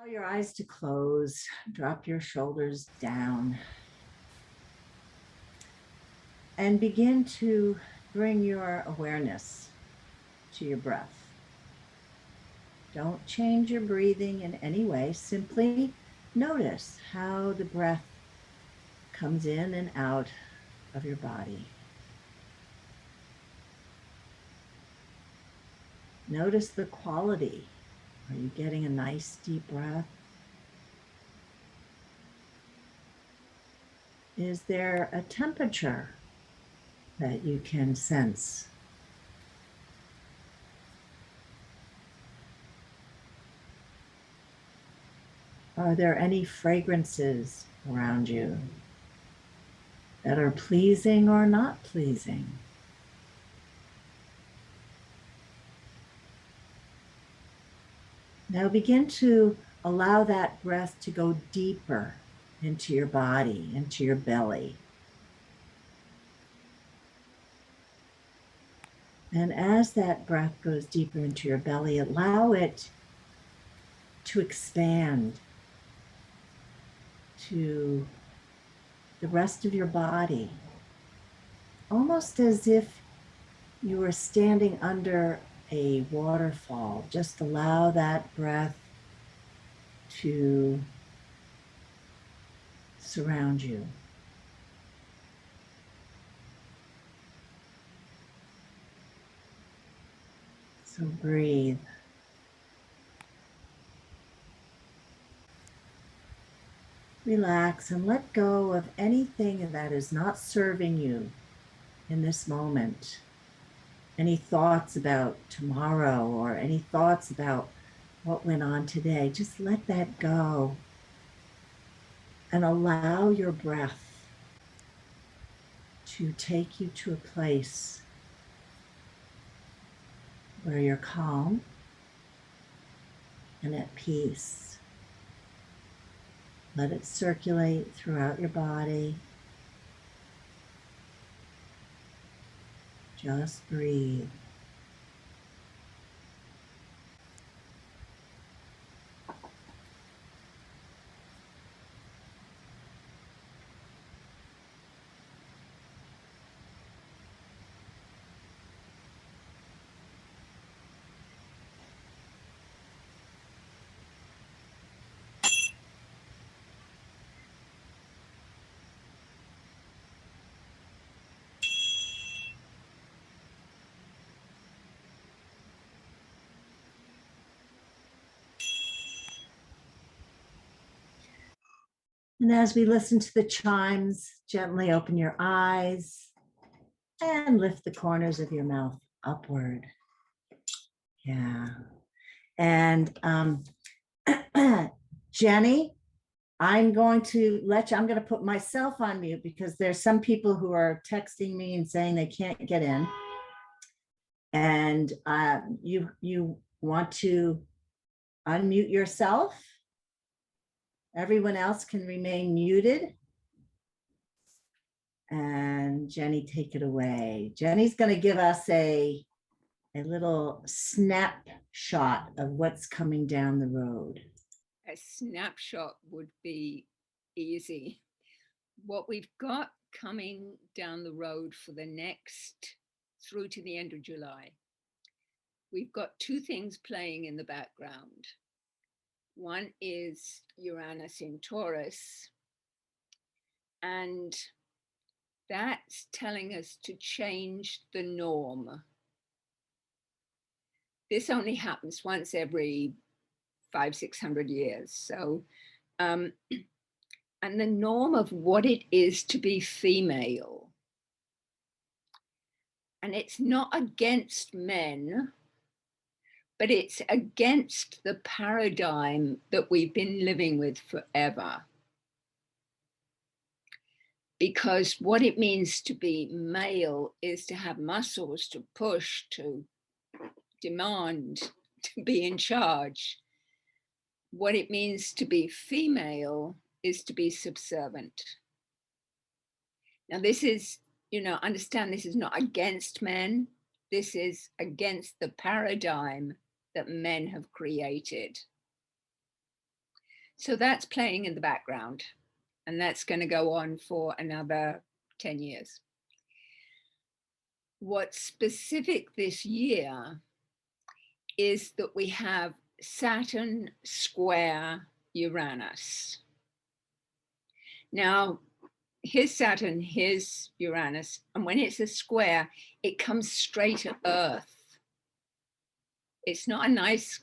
Allow your eyes to close, drop your shoulders down, and begin to bring your awareness to your breath. Don't change your breathing in any way. Simply notice how the breath comes in and out of your body. Notice the quality. Are you getting a nice deep breath? Is there a temperature that you can sense? Are there any fragrances around you that are pleasing or not pleasing? Now begin to allow that breath to go deeper into your body, into your belly. And as that breath goes deeper into your belly, allow it to expand to the rest of your body, almost as if you were standing under a waterfall. Just allow that breath to surround you. So breathe. Relax and let go of anything that is not serving you in this moment. Any thoughts about tomorrow or any thoughts about what went on today, just let that go and allow your breath to take you to a place where you're calm and at peace. Let it circulate throughout your body. Just breathe. And as we listen to the chimes, gently open your eyes and lift the corners of your mouth upward. Yeah. And Jenny, I'm going to put myself on mute because there's some people who are texting me and saying they can't get in. And you want to unmute yourself? Everyone else can remain muted. And Jenny, take it away. Jenny's going to give us a little snapshot of what's coming down the road. A snapshot would be easy. What we've got coming down the road for the next through to the end of July, we've got two things playing in the background. One is Uranus in Taurus, and that's telling us to change the norm. This only happens once every 500-600 years. So, and the norm of what it is to be female. And it's not against men, but it's against the paradigm that we've been living with forever. Because what it means to be male is to have muscles, to push, to demand, to be in charge. What it means to be female is to be subservient. Now, this is, understand this is not against men. This is against the paradigm that men have created. So that's playing in the background, and that's going to go on for another 10 years. What's specific this year is that we have Saturn square Uranus. Now, here's Saturn, here's Uranus, and when it's a square, it comes straight at Earth. It's not a nice,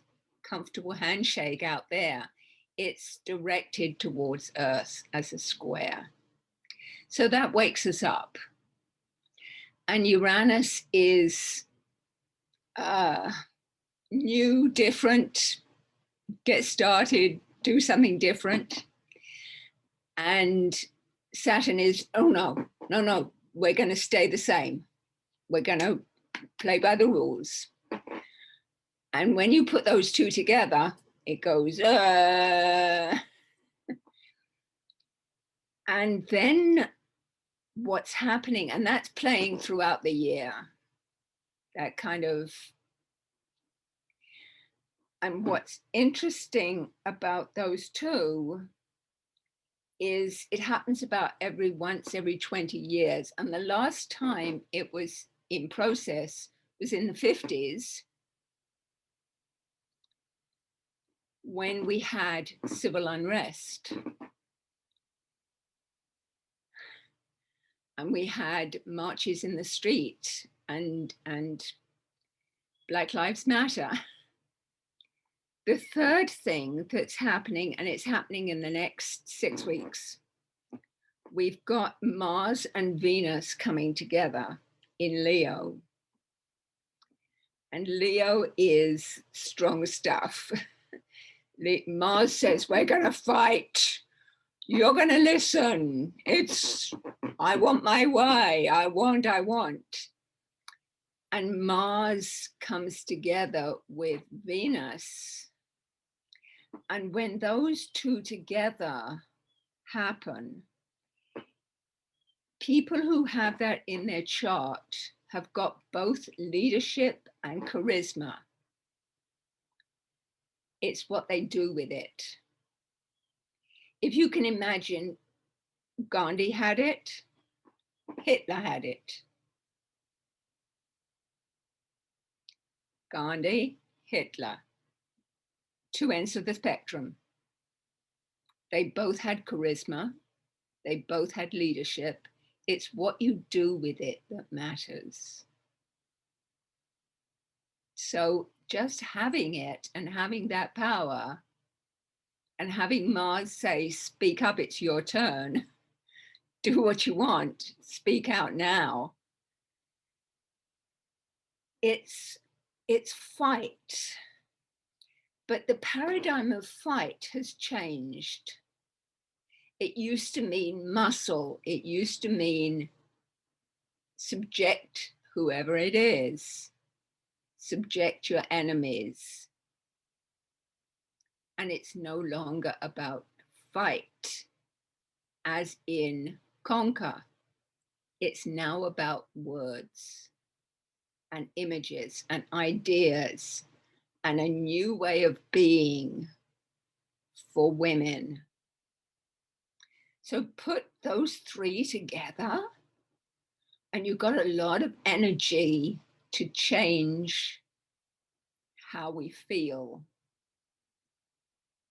comfortable handshake out there. It's directed towards Earth as a square. So that wakes us up. And Uranus is new, different, get started, do something different. And Saturn is, oh no, we're going to stay the same. We're going to play by the rules. And when you put those two together, it goes, and then what's happening, and that's playing throughout the year, that kind of, and what's interesting about those two is it happens about once every 20 years. And the last time it was in process was in the 50s, when we had civil unrest. And we had marches in the street and Black Lives Matter. The third thing that's happening, and it's happening in the next 6 weeks, we've got Mars and Venus coming together in Leo. And Leo is strong stuff. Mars says, we're going to fight. You're going to listen. It's, I want my way. I want. And Mars comes together with Venus. And when those two together happen, people who have that in their chart have got both leadership and charisma. It's what they do with it. If you can imagine, Gandhi had it, Hitler had it. Gandhi, Hitler, two ends of the spectrum. They both had charisma. They both had leadership. It's what you do with it that matters. So just having it and having that power and having Mars say, speak up, it's your turn. Do what you want, speak out now. It's fight. But the paradigm of fight has changed. It used to mean muscle. It used to mean subject whoever it is, subject your enemies. And it's no longer about fight, as in conquer. It's now about words and images and ideas and a new way of being for women. So put those three together and you've got a lot of energy to change how we feel.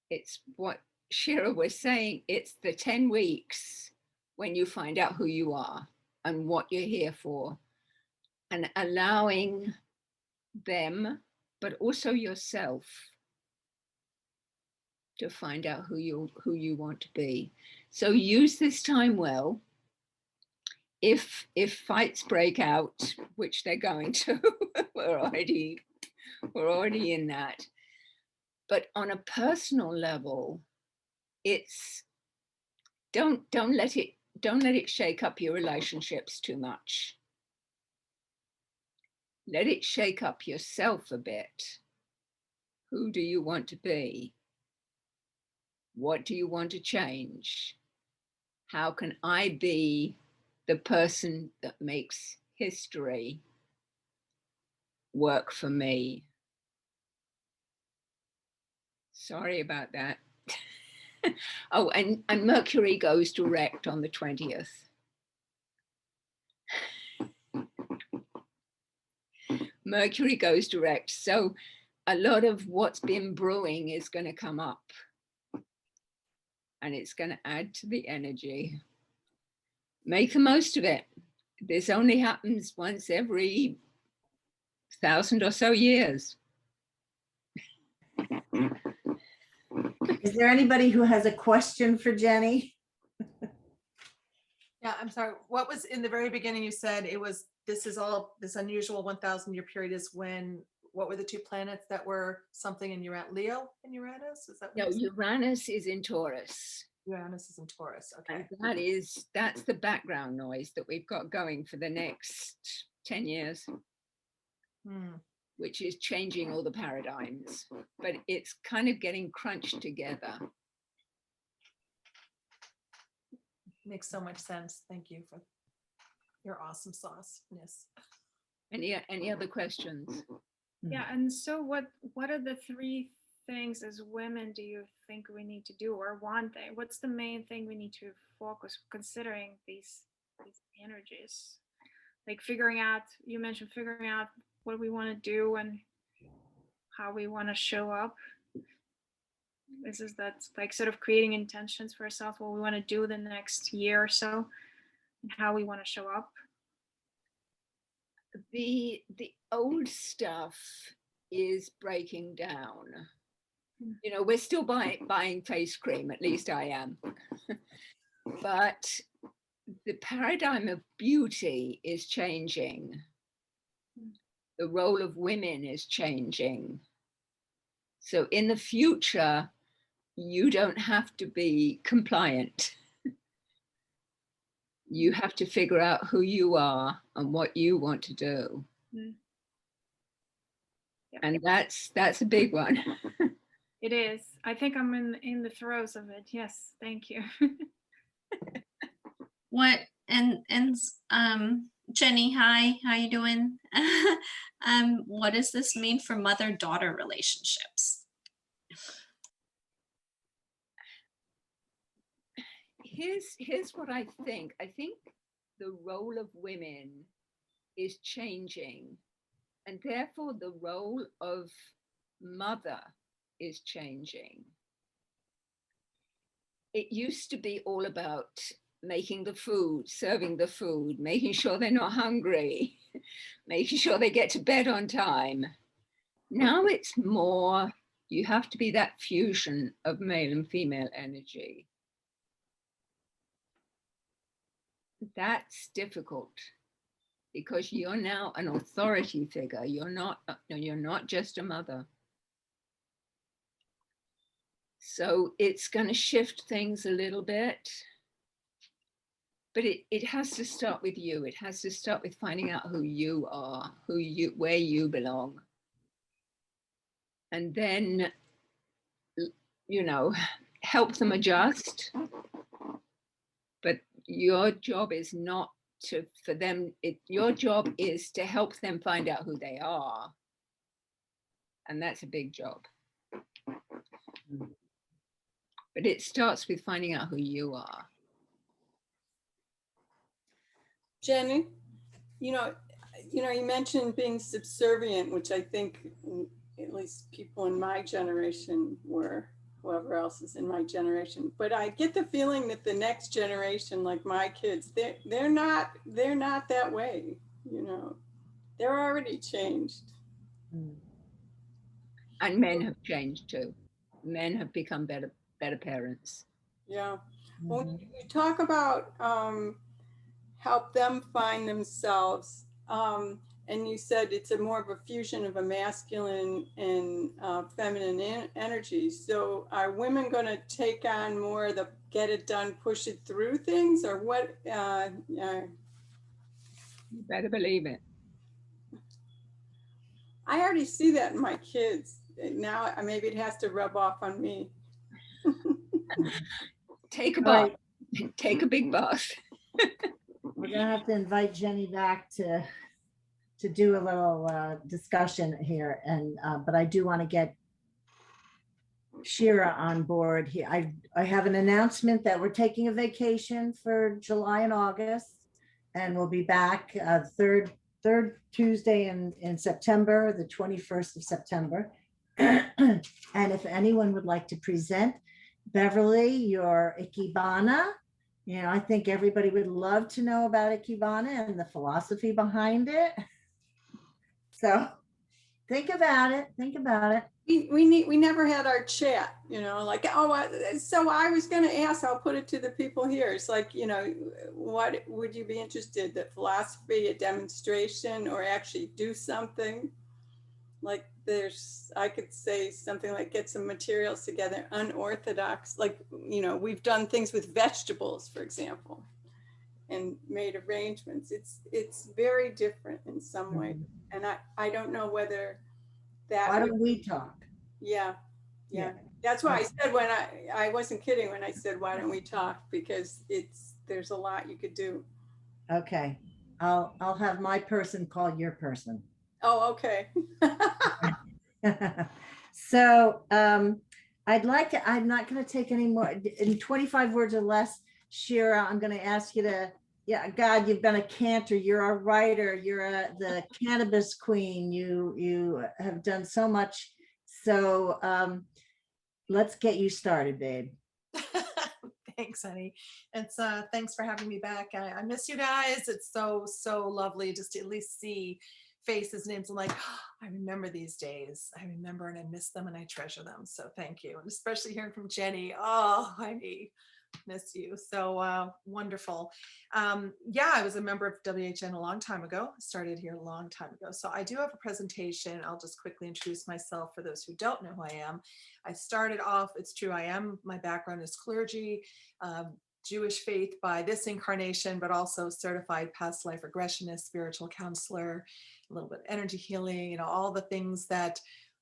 It's what Shira was saying, it's the 10 weeks when you find out who you are and what you're here for, and allowing them, but also yourself, to find out who you want to be. So use this time well. If fights break out, which they're going to, we're already in that. But on a personal level, it's don't let it shake up your relationships too much. Let it shake up yourself a bit. Who do you want to be? What do you want to change? How can I be the person that makes history work for me? Sorry about that. Oh, and Mercury goes direct on the 20th. Mercury goes direct. So a lot of what's been brewing is going to come up. And it's going to add to the energy. Make the most of it. This only happens once every 1,000 or so years. Is there anybody who has a question for Jenny? Yeah, I'm sorry. What was in the very beginning? You said it was, this unusual 1,000 year period is when, what were the two planets that were something in Leo and Uranus? Is that what No, you said? Uranus is in Taurus. Uranus is in Taurus. Okay. And that's the background noise that we've got going for the next 10 years, which is changing all the paradigms, but it's kind of getting crunched together. Makes so much sense. Thank you for your awesome sauceness. Any other questions? Yeah, and so what are the three things as women do you think we need to do, or one thing? What's the main thing we need to focus considering these energies? Like figuring out, you mentioned figuring out what we want to do and how we want to show up. That's like sort of creating intentions for ourselves, what we want to do the next year or so, and how we want to show up. The old stuff is breaking down. You know, we're still buying face cream, at least I am. But the paradigm of beauty is changing. The role of women is changing. So in the future, you don't have to be compliant. You have to figure out who you are and what you want to do. Yep. And that's a big one. It is. I think I'm in the throes of it. Yes, thank you. What and Jenny, hi, how you doing? What does this mean for mother-daughter relationships? Here's what I think. I think the role of women is changing, and therefore the role of mother is changing. It used to be all about making the food, serving the food, making sure they're not hungry, making sure they get to bed on time. Now it's more, you have to be that fusion of male and female energy. That's difficult because you're now an authority figure. You're not just a mother. So it's going to shift things a little bit, but it has to start with you. It has to start with finding out who you are, where you belong. And then, you know, help them adjust. But your job is not your job is to help them find out who they are. And that's a big job. But it starts with finding out who you are. Jenny, you mentioned being subservient, which I think at least people in my generation were, whoever else is in my generation. But I get the feeling that the next generation, like my kids, they're not that way. You know, they're already changed. And men have changed too. Men have become better parents. Yeah. When you talk about help them find themselves, and you said it's more of a fusion of a masculine and feminine energy. So are women going to take on more of the get it done, push it through things, or what? You better believe it. I already see that in my kids. Now maybe it has to rub off on me. Take a bath. Take a big bath. We're gonna have to invite Jenny back to do a little discussion here, and but I do want to get Shira on board here. I have an announcement that we're taking a vacation for July and August, and we'll be back third Tuesday in September, the 21st of September. And if anyone would like to present, Beverly, your Ikebana, I think everybody would love to know about Ikebana and the philosophy behind it. So think about it. Think about it. We never had our chat, like, so I was going to ask, I'll put it to the people here. It's like, what would you be interested, the philosophy, a demonstration, or actually do something? Like I could say something like get some materials together, unorthodox, like, we've done things with vegetables, for example, and made arrangements. It's very different in some way. And I don't know whether that. Why don't we talk? Yeah. That's why I said when I wasn't kidding when I said, why don't we talk? Because there's a lot you could do. Okay. I'll have my person call your person. Oh, okay. So I'm not going to take any more, in 25 words or less, Shira, I'm going to ask you to, God, you've been a cantor, you're a writer, you're the cannabis queen, you have done so much. So let's get you started, babe. Thanks, honey. It's thanks for having me back. I miss you guys. It's so lovely just to at least see faces, names. I'm like, oh, I remember these days. I remember and I miss them and I treasure them. So thank you. And especially hearing from Jenny. Oh, honey, miss you. So wonderful. I was a member of WHN a long time ago. Started here a long time ago. So I do have a presentation. I'll just quickly introduce myself for those who don't know who I am. I started off, it's true, my background is clergy, Jewish faith by this incarnation, but also certified past life regressionist, spiritual counselor, a little bit of energy healing, all the things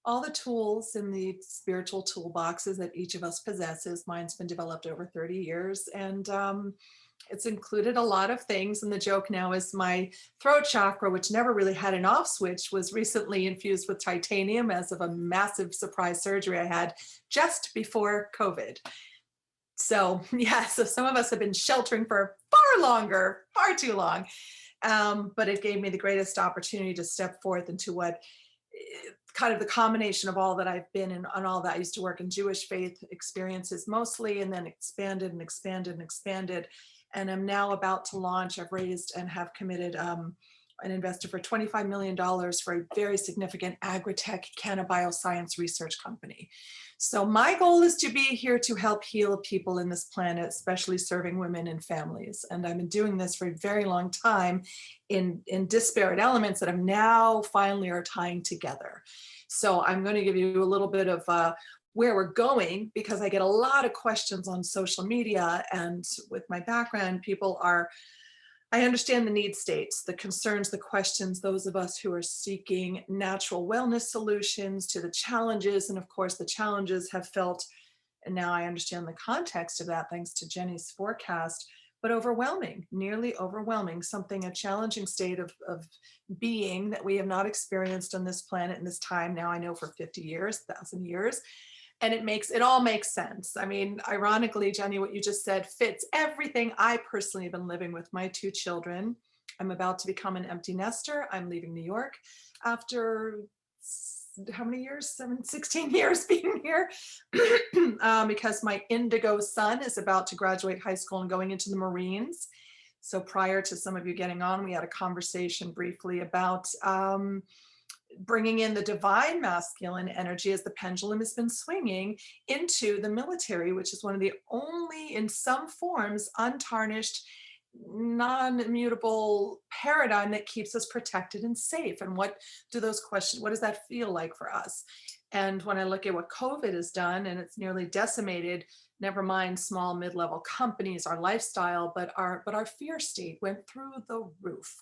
all the tools in the spiritual toolboxes that each of us possesses. Mine's been developed over 30 years. And it's included a lot of things. And the joke now is my throat chakra, which never really had an off switch, was recently infused with titanium as of a massive surprise surgery I had just before COVID. So so some of us have been sheltering for far too long. But it gave me the greatest opportunity to step forth into what kind of the combination of all that I've been in on all that. I used to work in Jewish faith experiences mostly, and then expanded. And I'm now about to launch. I've raised and have committed an investor for $25 million for a very significant agri-tech cannabioscience research company. So my goal is to be here to help heal people in this planet, especially serving women and families. And I've been doing this for a very long time in disparate elements that I'm now finally are tying together. So I'm going to give you a little bit of where we're going, because I get a lot of questions on social media, and with my background, I understand the need states, the concerns, the questions, those of us who are seeking natural wellness solutions to the challenges. And of course, the challenges have felt, and now I understand the context of that thanks to Jenny's forecast, but overwhelming, nearly overwhelming, a challenging state of being that we have not experienced on this planet in this time. Now I know for 50 years, 1,000 years. And it all makes sense. I mean, ironically, Jenny, what you just said fits everything I personally have been living with my 2 children. I'm about to become an empty nester. I'm leaving New York after how many years? 16 years being here, because my indigo son is about to graduate high school and going into the Marines. So prior to some of you getting on, we had a conversation briefly about bringing in the divine masculine energy as the pendulum has been swinging into the military, which is one of the only, in some forms, untarnished, non-immutable paradigm that keeps us protected and safe. And what does that feel like for us? And when I look at what COVID has done, and it's nearly decimated, never mind small, mid-level companies, our lifestyle, but our fear state went through the roof.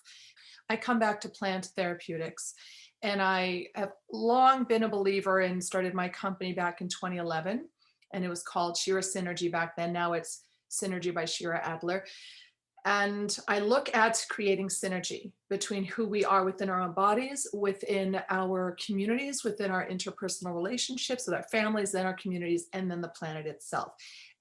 I come back to plant therapeutics. And I have long been a believer and started my company back in 2011. And it was called Shira Synergy back then. Now it's Synergy by Shira Adler. And I look at creating synergy between who we are within our own bodies, within our communities, within our interpersonal relationships with our families and our communities, and then the planet itself.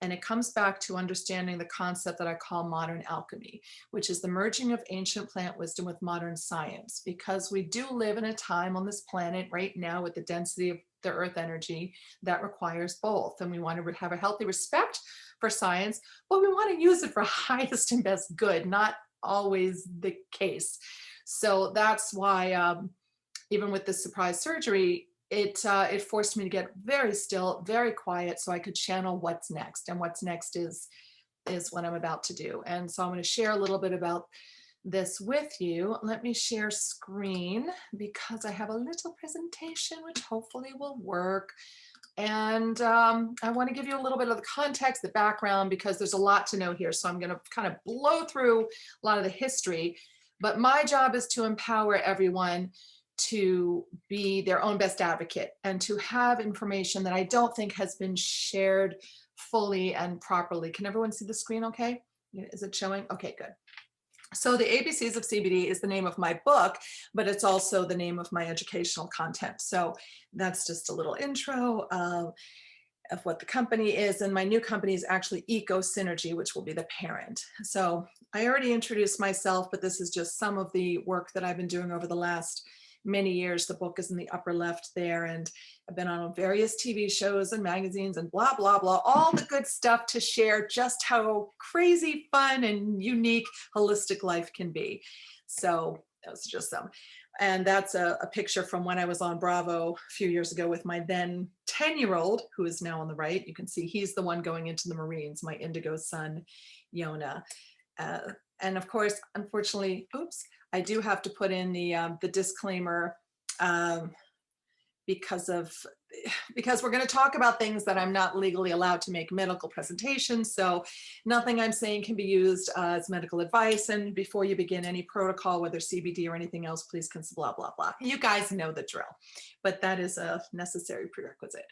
And it comes back to understanding the concept that I call modern alchemy, which is the merging of ancient plant wisdom with modern science, because we do live in a time on this planet right now with the density of the earth energy that requires both. And we want to have a healthy respect for science, but we want to use it for highest and best good, not always the case. So that's why even with the surprise surgery, it forced me to get very still, very quiet, so I could channel what's next. And what's next is what I'm about to do. And so I'm going to share a little bit about this with you. Let me share screen because I have a little presentation which hopefully will work. And I want to give you a little bit of the context, the background, because there's a lot to know here. So I'm going to kind of blow through a lot of the history, but my job is to empower everyone to be their own best advocate and to have information that I don't think has been shared fully and properly. Can everyone see the screen okay? Is it showing? Okay, good. So the ABCs of CBD is the name of my book, but it's also the name of my educational content. So that's just a little intro of what the company is. And my new company is actually Eco Synergy, which will be the parent. So I already introduced myself, but this is just some of the work that I've been doing over the last many years. The book is in the upper left there, and I've been on various TV shows and magazines and blah, blah, blah, all the good stuff to share just how crazy, fun, and unique holistic life can be. So that was just some. And that's a picture from when I was on Bravo a few years ago with my then 10-year-old, who is now on the right. You can see he's the one going into the Marines, my indigo son, Yona. And of course, unfortunately, oops, I do have to put in the disclaimer because we're going to talk about things that I'm not legally allowed to make medical presentations. So nothing I'm saying can be used as medical advice. And before you begin any protocol, whether CBD or anything else, please consider blah, blah, blah. You guys know the drill, but that is a necessary prerequisite.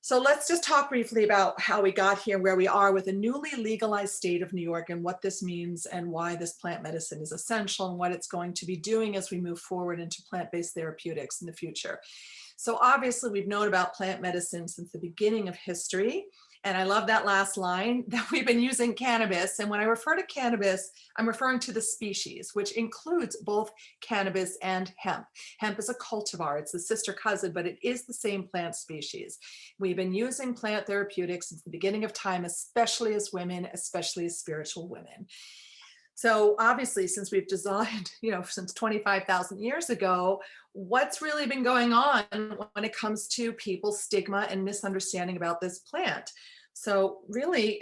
So let's just talk briefly about how we got here, where we are with a newly legalized state of New York, and what this means and why this plant medicine is essential and what it's going to be doing as we move forward into plant-based therapeutics in the future. So obviously we've known about plant medicine since the beginning of history. And I love that last line that we've been using cannabis. And when I refer to cannabis, I'm referring to the species, which includes both cannabis and hemp. Hemp is a cultivar, it's the sister cousin, but it is the same plant species. We've been using plant therapeutics since the beginning of time, especially as women, especially as spiritual women. So obviously, since we've designed, since 25,000 years ago, what's really been going on when it comes to people's stigma and misunderstanding about this plant? So really,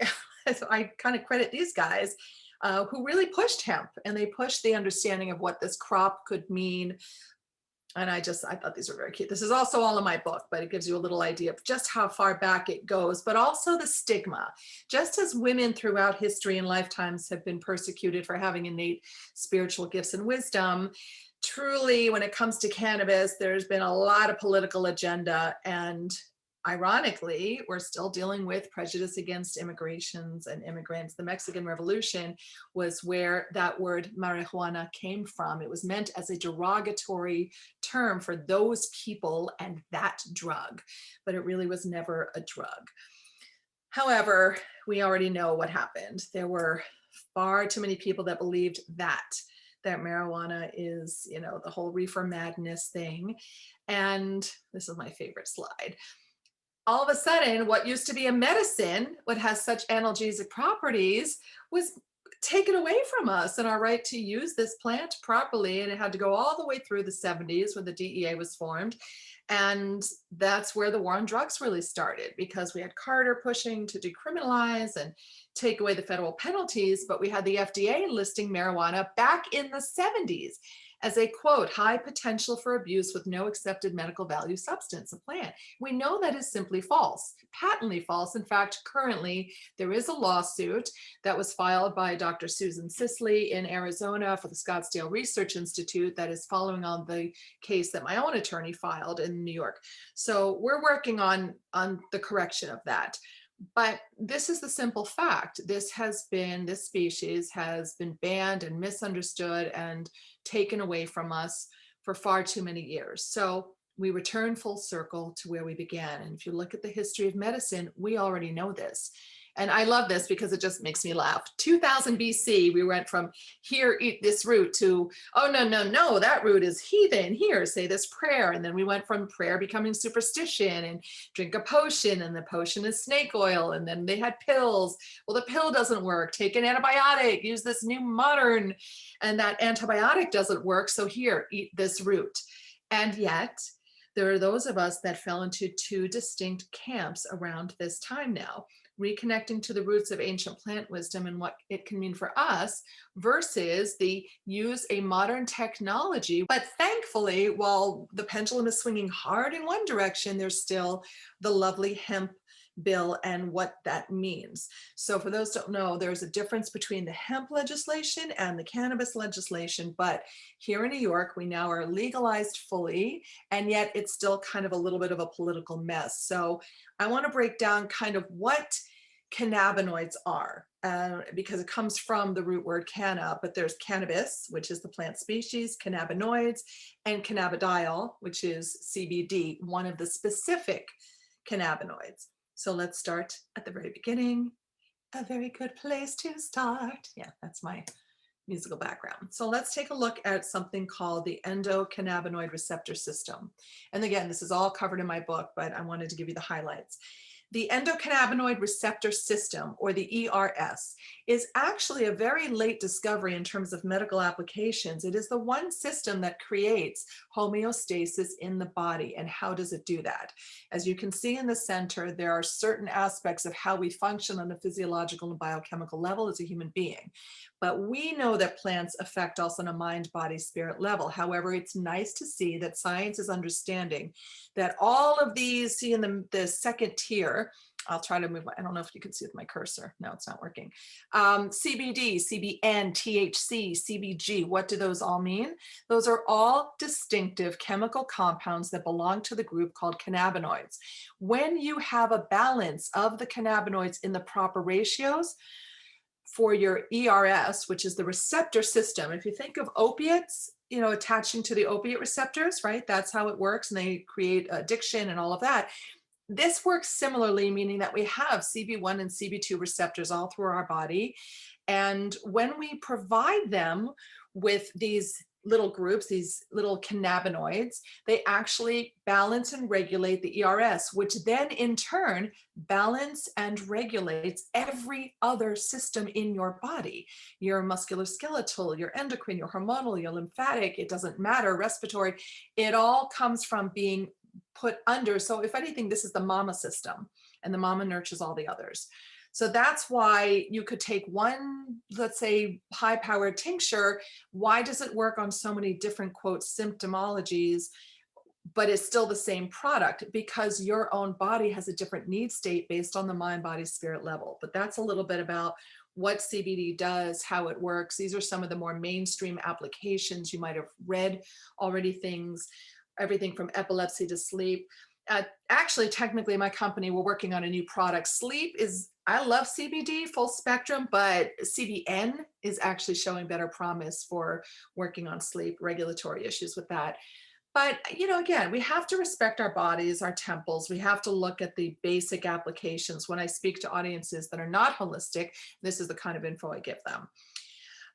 I kind of credit these guys who really pushed hemp, and they pushed the understanding of what this crop could mean. And I thought these were very cute. This is also all in my book, but it gives you a little idea of just how far back it goes, but also the stigma. Just as women throughout history and lifetimes have been persecuted for having innate spiritual gifts and wisdom, truly, when it comes to cannabis, there's been a lot of political agenda. And ironically, we're still dealing with prejudice against immigrations and immigrants. The Mexican Revolution was where that word marijuana came from. It was meant as a derogatory term for those people and that drug, but it really was never a drug. However, we already know what happened. There were far too many people that believed that marijuana is, the whole reefer madness thing. And this is my favorite slide. All of a sudden, what used to be a medicine, what has such analgesic properties, was taken away from us, and our right to use this plant properly. And it had to go all the way through the 70s when the DEA was formed. And that's where the war on drugs really started, because we had Carter pushing to decriminalize and take away the federal penalties, but we had the FDA listing marijuana back in the 70s as a, quote, high potential for abuse with no accepted medical value substance, a plant. We know that is simply false, patently false. In fact, currently there is a lawsuit that was filed by Dr. Susan Sisley in Arizona for the Scottsdale Research Institute that is following on the case that my own attorney filed in New York. So we're working on the correction of that. But this is the simple fact. This species has been banned and misunderstood and taken away from us for far too many years. So we return full circle to where we began. And if you look at the history of medicine, we already know this. And I love this because it just makes me laugh. 2000 BC, we went from here, eat this root, to, oh, no, no, no, that root is heathen. Here, say this prayer. And then we went from prayer becoming superstition and drink a potion, and the potion is snake oil. And then they had pills. Well, the pill doesn't work. Take an antibiotic, use this new modern, and that antibiotic doesn't work. So here, eat this root. And yet, there are those of us that fell into two distinct camps around this time now, reconnecting to the roots of ancient plant wisdom and what it can mean for us versus the use a modern technology. But thankfully, while the pendulum is swinging hard in one direction, there's still the lovely hemp bill and what that means. So for those who don't know, there's a difference between the hemp legislation and the cannabis legislation. But here in New York, we now are legalized fully, and yet it's still kind of a little bit of a political mess. So I want to break down kind of what cannabinoids are, because it comes from the root word canna, but there's cannabis, which is the plant species, cannabinoids, and cannabidiol, which is CBD, one of the specific cannabinoids. So let's start at the very beginning. A very good place to start. Yeah, that's my musical background. So let's take a look at something called the endocannabinoid receptor system. And again, this is all covered in my book, but I wanted to give you the highlights. The endocannabinoid receptor system, or the ERS, is actually a very late discovery in terms of medical applications. It is the one system that creates homeostasis in the body. And how does it do that? As you can see in the center, there are certain aspects of how we function on a physiological and biochemical level as a human being. But we know that plants affect us on a mind, body, spirit level. However, it's nice to see that science is understanding that all of these, see in the second tier, I'll try to move, I don't know if you can see with my cursor. No, it's not working. CBD, CBN, THC, CBG, what do those all mean? Those are all distinctive chemical compounds that belong to the group called cannabinoids. When you have a balance of the cannabinoids in the proper ratios, for your ERS, which is the receptor system. If you think of opiates, you know, attaching to the opiate receptors, right? That's how it works. And they create addiction and all of that. This works similarly, meaning that we have CB1 and CB2 receptors all through our body. And when we provide them with these little groups, these little cannabinoids, they actually balance and regulate the ERS, which then in turn balance and regulates every other system in your body, your musculoskeletal, your endocrine, your hormonal, your lymphatic, it doesn't matter, respiratory, it all comes from being put under. So if anything, this is the mama system, and the mama nurtures all the others. So that's why you could take one, let's say, high-powered tincture. Why does it work on so many different, quote, symptomologies, but it's still the same product? Because your own body has a different need state based on the mind, body, spirit level. But that's a little bit about what CBD does, how it works. These are some of the more mainstream applications. You might have read already things, everything from epilepsy to sleep. Actually, technically, my company, we're working on a new product. Sleep is, I love CBD, full spectrum, but CBN is actually showing better promise for working on sleep, regulatory issues with that. But, you know, again, we have to respect our bodies, our temples. We have to look at the basic applications. When I speak to audiences that are not holistic, this is the kind of info I give them.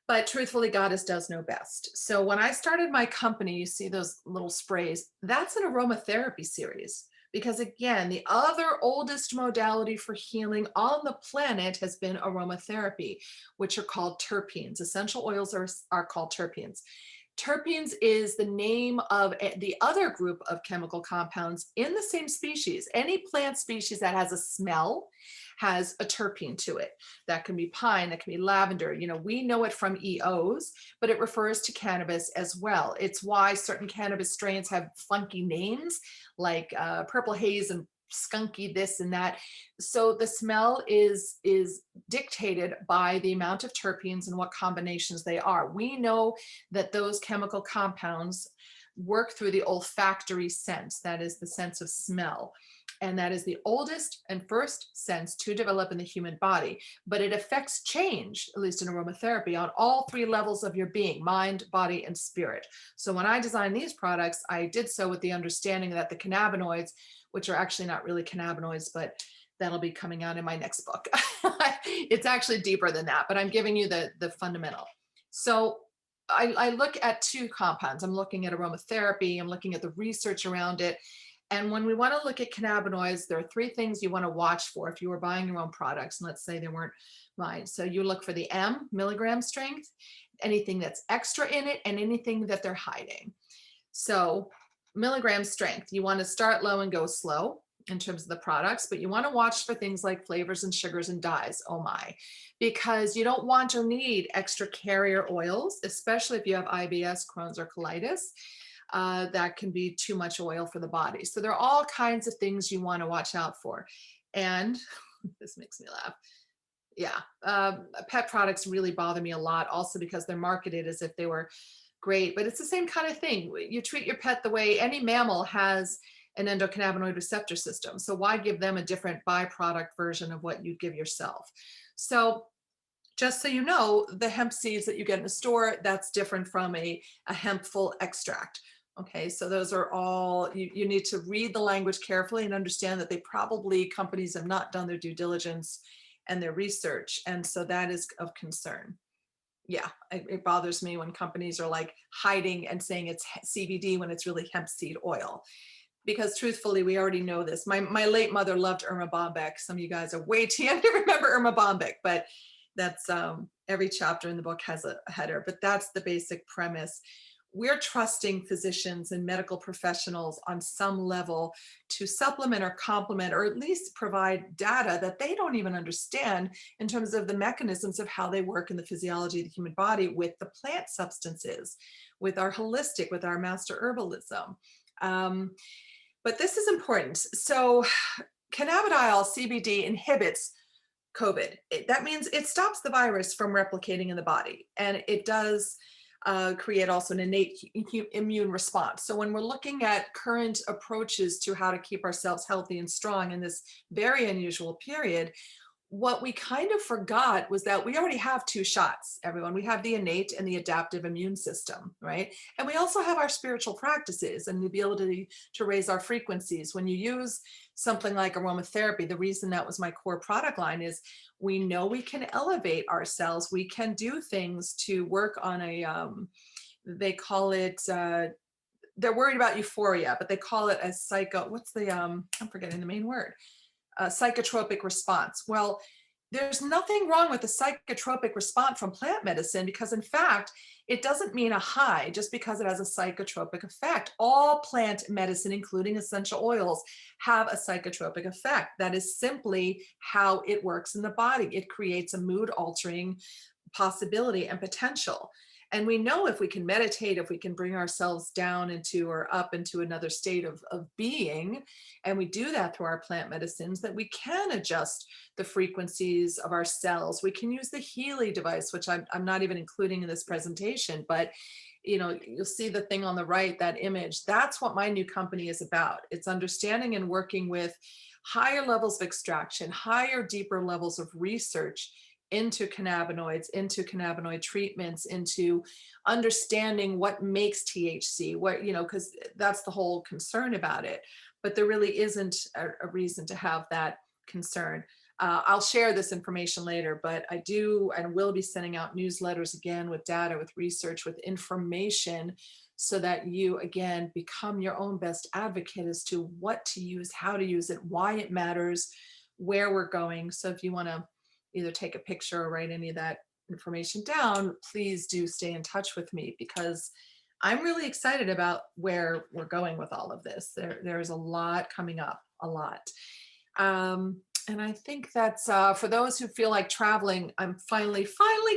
But truthfully, Goddess does know best. So when I started my company, you see those little sprays, that's an aromatherapy series. Because again, the other oldest modality for healing on the planet has been aromatherapy, which are called terpenes. Essential oils are called terpenes. Terpenes is the name of the other group of chemical compounds in the same species. Any plant species that has a smell has a terpene to it. That can be pine, that can be lavender. You know, we know it from EOs, but it refers to cannabis as well. It's why certain cannabis strains have funky names like purple haze and skunky this and that. So the smell is dictated by the amount of terpenes and what combinations they are. We know that those chemical compounds work through the olfactory sense, that is the sense of smell. And that is the oldest and first sense to develop in the human body. But it affects change, at least in aromatherapy, on all three levels of your being, mind, body, and spirit. So when I designed these products, I did so with the understanding that the cannabinoids, which are actually not really cannabinoids, but that'll be coming out in my next book. It's actually deeper than that, but I'm giving you the fundamental. So I look at two compounds. I'm looking at aromatherapy. I'm looking at the research around it. And when we want to look at cannabinoids, there are three things you want to watch for if you were buying your own products. And let's say they weren't mine. So you look for the milligram strength, anything that's extra in it, and anything that they're hiding. So milligram strength, you want to start low and go slow in terms of the products, but you want to watch for things like flavors and sugars and dyes. Oh my, because you don't want or need extra carrier oils, especially if you have IBS, Crohn's, or colitis. That can be too much oil for the body. So there are all kinds of things you want to watch out for. And this makes me laugh. Yeah, pet products really bother me a lot, also because they're marketed as if they were great, but it's the same kind of thing. You treat your pet the way any mammal has an endocannabinoid receptor system. So why give them a different byproduct version of what you'd give yourself? So just so you know, the hemp seeds that you get in a store, that's different from a hemp full extract. Okay, so those are all, you need to read the language carefully and understand that companies have not done their due diligence and their research. And so that is of concern. Yeah, it bothers me when companies are like hiding and saying it's CBD when it's really hemp seed oil. Because truthfully, we already know this. My late mother loved Irma Bombeck. Some of you guys are way too young to remember Irma Bombeck, but that's every chapter in the book has a header, but that's the basic premise. We're trusting physicians and medical professionals on some level to supplement or complement, or at least provide data that they don't even understand in terms of the mechanisms of how they work in the physiology of the human body with the plant substances, with our holistic, with our master herbalism. But this is important. So cannabidiol, CBD, inhibits COVID. That means it stops the virus from replicating in the body, and it does create also an innate immune response. So when we're looking at current approaches to how to keep ourselves healthy and strong in this very unusual period, what we kind of forgot was that we already have two shots, everyone. We have the innate and the adaptive immune system, right? And we also have our spiritual practices and the ability to raise our frequencies. When you use something like aromatherapy, the reason that was my core product line is we know we can elevate ourselves. We can do things to work on they call it, they're worried about euphoria, but they call it a I'm forgetting the main word. Psychotropic response. Well, there's nothing wrong with the psychotropic response from plant medicine, because in fact, it doesn't mean a high just because it has a psychotropic effect. All plant medicine, including essential oils, have a psychotropic effect. That is simply how it works in the body. It creates a mood altering possibility and potential. And we know if we can meditate, if we can bring ourselves down into or up into another state of being, and we do that through our plant medicines, that we can adjust the frequencies of our cells. We can use the Healy device, which I'm not even including in this presentation, but you'll see the thing on the right, that image. That's what my new company is about. It's understanding and working with higher levels of extraction, higher, deeper levels of research into cannabinoids, into cannabinoid treatments, into understanding what makes THC, because that's the whole concern about it. But there really isn't a reason to have that concern. I'll share this information later, but I do and will be sending out newsletters again with data, with research, with information, so that you, again, become your own best advocate as to what to use, how to use it, why it matters, where we're going. So if you want to either take a picture or write any of that information down, please do stay in touch with me, because I'm really excited about where we're going with all of this. There's a lot coming up, a lot. And I think that's for those who feel like traveling, I'm finally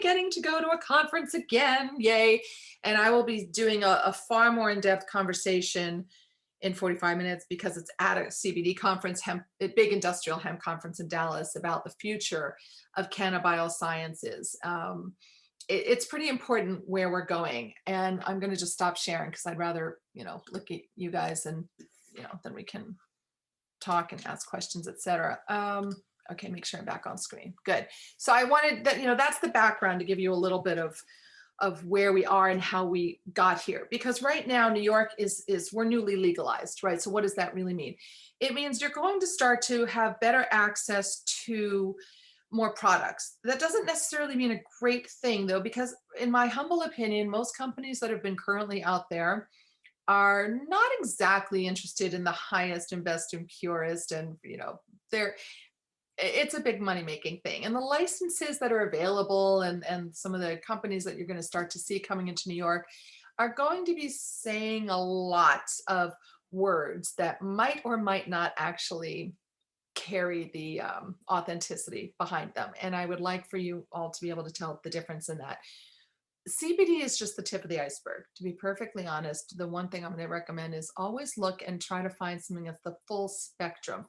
getting to go to a conference again, yay. And I will be doing a far more in-depth conversation in 45 minutes because it's at a CBD conference, a big industrial hemp conference in Dallas about the future of cannabiosciences. It's pretty important where we're going. And I'm going to just stop sharing because I'd rather, look at you guys and, then we can talk and ask questions, etc. Okay, make sure I'm back on screen. Good. So I wanted that, that's the background to give you a little bit of where we are and how we got here. Because right now, New York we're newly legalized, right? So what does that really mean? It means you're going to start to have better access to more products. That doesn't necessarily mean a great thing though, because in my humble opinion, most companies that have been currently out there are not exactly interested in the highest and best and purest, and it's a big money-making thing. And the licenses that are available and some of the companies that you're going to start to see coming into New York are going to be saying a lot of words that might or might not actually carry the authenticity behind them. And I would like for you all to be able to tell the difference in that. CBD is just the tip of the iceberg. To be perfectly honest, the one thing I'm going to recommend is always look and try to find something that's the full spectrum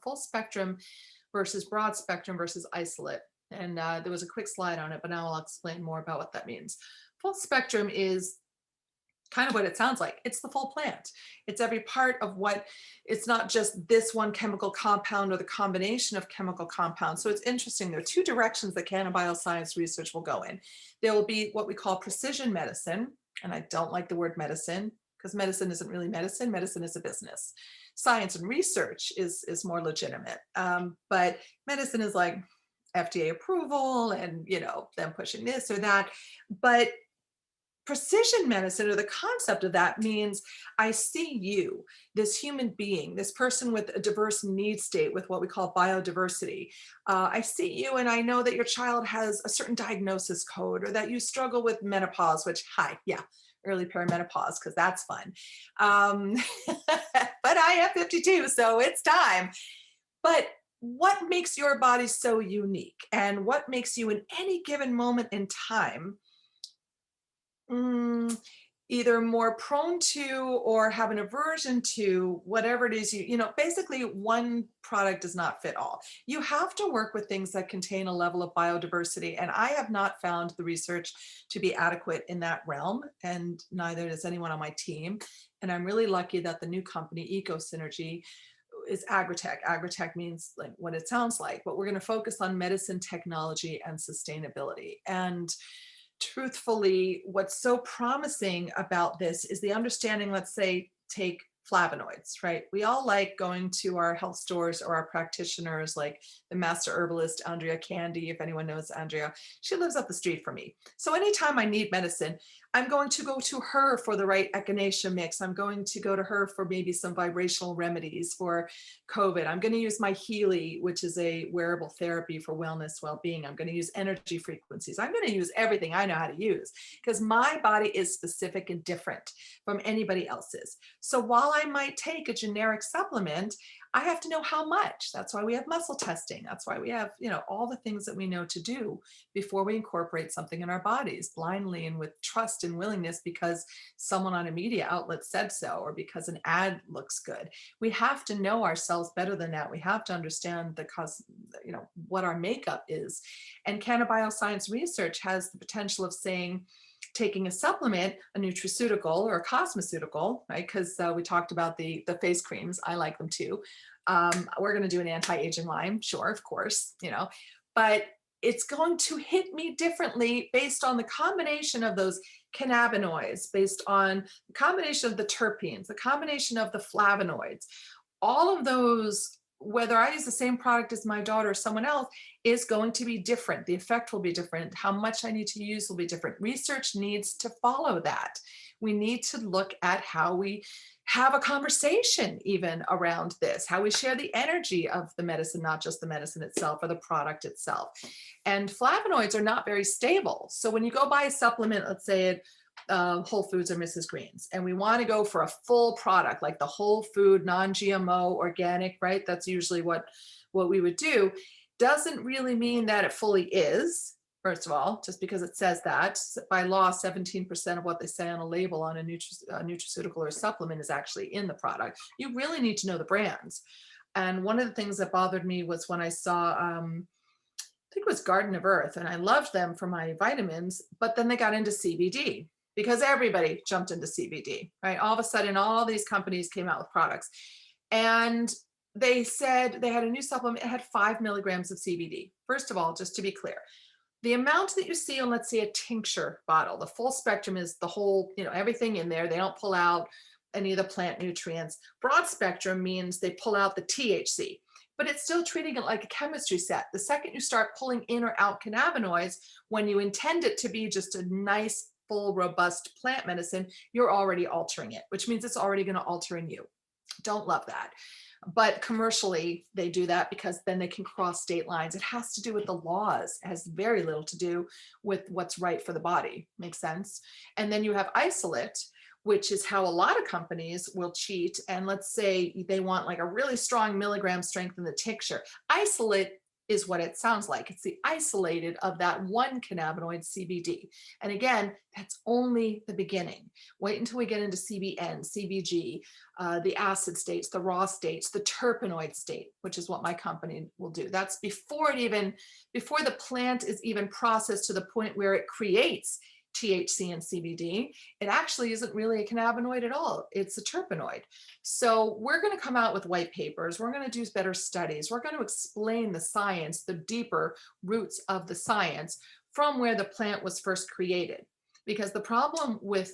versus broad spectrum versus isolate. And there was a quick slide on it, but now I'll explain more about what that means. Full spectrum is kind of what it sounds like. It's the full plant. It's every part of it's not just this one chemical compound or the combination of chemical compounds. So it's interesting. There are two directions that cannabioscience research will go in. There will be what we call precision medicine. And I don't like the word medicine because medicine isn't really medicine. Medicine is a business. Science and research is more legitimate. But medicine is like FDA approval and, them pushing this or that. But precision medicine, or the concept of that, means I see you, this human being, this person with a diverse need state with what we call biodiversity. I see you and I know that your child has a certain diagnosis code, or that you struggle with menopause, which, early perimenopause, because that's fun. But I am 52, so it's time. But what makes your body so unique, and what makes you in any given moment in time either more prone to or have an aversion to whatever it is basically one product does not fit all. You have to work with things that contain a level of biodiversity, and I have not found the research to be adequate in that realm, and neither does anyone on my team. And I'm really lucky that the new company, Eco Synergy, is agritech. Agritech means like what it sounds like, but we're going to focus on medicine, technology, and sustainability. And truthfully, what's so promising about this is the understanding, let's say, take flavonoids, right? We all like going to our health stores or our practitioners, like the master herbalist, Andrea Candy. If anyone knows Andrea, she lives up the street from me. So anytime I need medicine, I'm going to go to her for the right echinacea mix. I'm going to go to her for maybe some vibrational remedies for COVID. I'm going to use my Healy, which is a wearable therapy for wellness, well-being. I'm going to use energy frequencies. I'm going to use everything I know how to use because my body is specific and different from anybody else's. So while I might take a generic supplement, I have to know how much. That's why we have muscle testing. That's why we have, all the things that we know to do before we incorporate something in our bodies blindly and with trust and willingness because someone on a media outlet said so, or because an ad looks good. We have to know ourselves better than that. We have to understand what our makeup is. And cannabioscience research has the potential of saying, taking a supplement, a nutraceutical or a cosmeceutical, right? Because we talked about the face creams. I like them too. We're going to do an anti-aging line. Sure, of course, but it's going to hit me differently based on the combination of those cannabinoids, based on the combination of the terpenes, the combination of the flavonoids, all of those. Whether I use the same product as my daughter or someone else is going to be different. The effect will be different. How much I need to use will be different. Research needs to follow that. We need to look at how we have a conversation even around this, how we share the energy of the medicine, not just the medicine itself or the product itself. And flavonoids are not very stable. So when you go buy a supplement, let's say it, Whole Foods or Mrs. Green's, and we want to go for a full product like the whole food, non-GMO, organic, right? That's usually what we would do. Doesn't really mean that it fully is. first of all, just because it says that. By law, 17% of what they say on a label on a nutraceutical or supplement is actually in the product. You really need to know the brands. And one of the things that bothered me was when I saw, I think it was Garden of Earth, and I loved them for my vitamins, but then they got into CBD because everybody jumped into CBD, right? All of a sudden, all these companies came out with products. And they said they had a new supplement, it had 5 milligrams of CBD. First of all, just to be clear, the amount that you see on, let's say, a tincture bottle, the full spectrum is the whole, everything in there. They don't pull out any of the plant nutrients. Broad spectrum means they pull out the THC, but it's still treating it like a chemistry set. The second you start pulling in or out cannabinoids, when you intend it to be just a nice, full, robust plant medicine, you're already altering it, which means it's already going to alter in you. Don't love that. But commercially, they do that because then they can cross state lines. It has to do with the laws. It has very little to do with what's right for the body. Makes sense? And then you have isolate, which is how a lot of companies will cheat. And let's say they want like a really strong milligram strength in the tincture. Isolate is what it sounds like. It's the isolated of that one cannabinoid, CBD. And again, that's only the beginning. Wait until we get into CBN, CBG, the acid states, the raw states, the terpenoid state, which is what my company will do. That's before the plant is even processed to the point where it creates THC and CBD. It actually isn't really a cannabinoid at all. It's a terpenoid. So we're going to come out with white papers. We're going to do better studies. We're going to explain the science, the deeper roots of the science from where the plant was first created. Because the problem with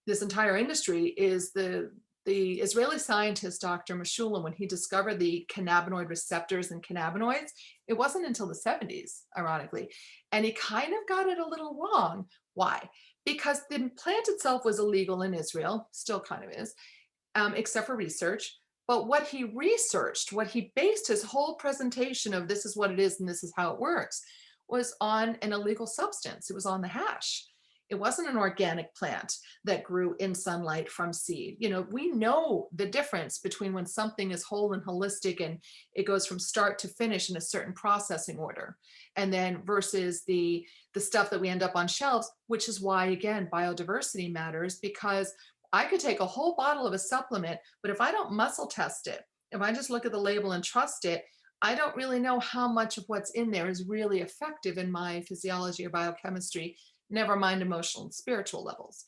this entire industry is the Israeli scientist, Dr. Meshulam, when he discovered the cannabinoid receptors and cannabinoids, it wasn't until the 70s, ironically. And he kind of got it a little wrong. Why? Because the plant itself was illegal in Israel, still kind of is, except for research. But what he researched, what he based his whole presentation of this is what it is and this is how it works, was on an illegal substance. It was on the hash. It wasn't an organic plant that grew in sunlight from seed. We know the difference between when something is whole and holistic and it goes from start to finish in a certain processing order, and then versus the stuff that we end up on shelves, which is why, again, biodiversity matters, because I could take a whole bottle of a supplement, but if I don't muscle test it, if I just look at the label and trust it, I don't really know how much of what's in there is really effective in my physiology or biochemistry, never mind emotional and spiritual levels.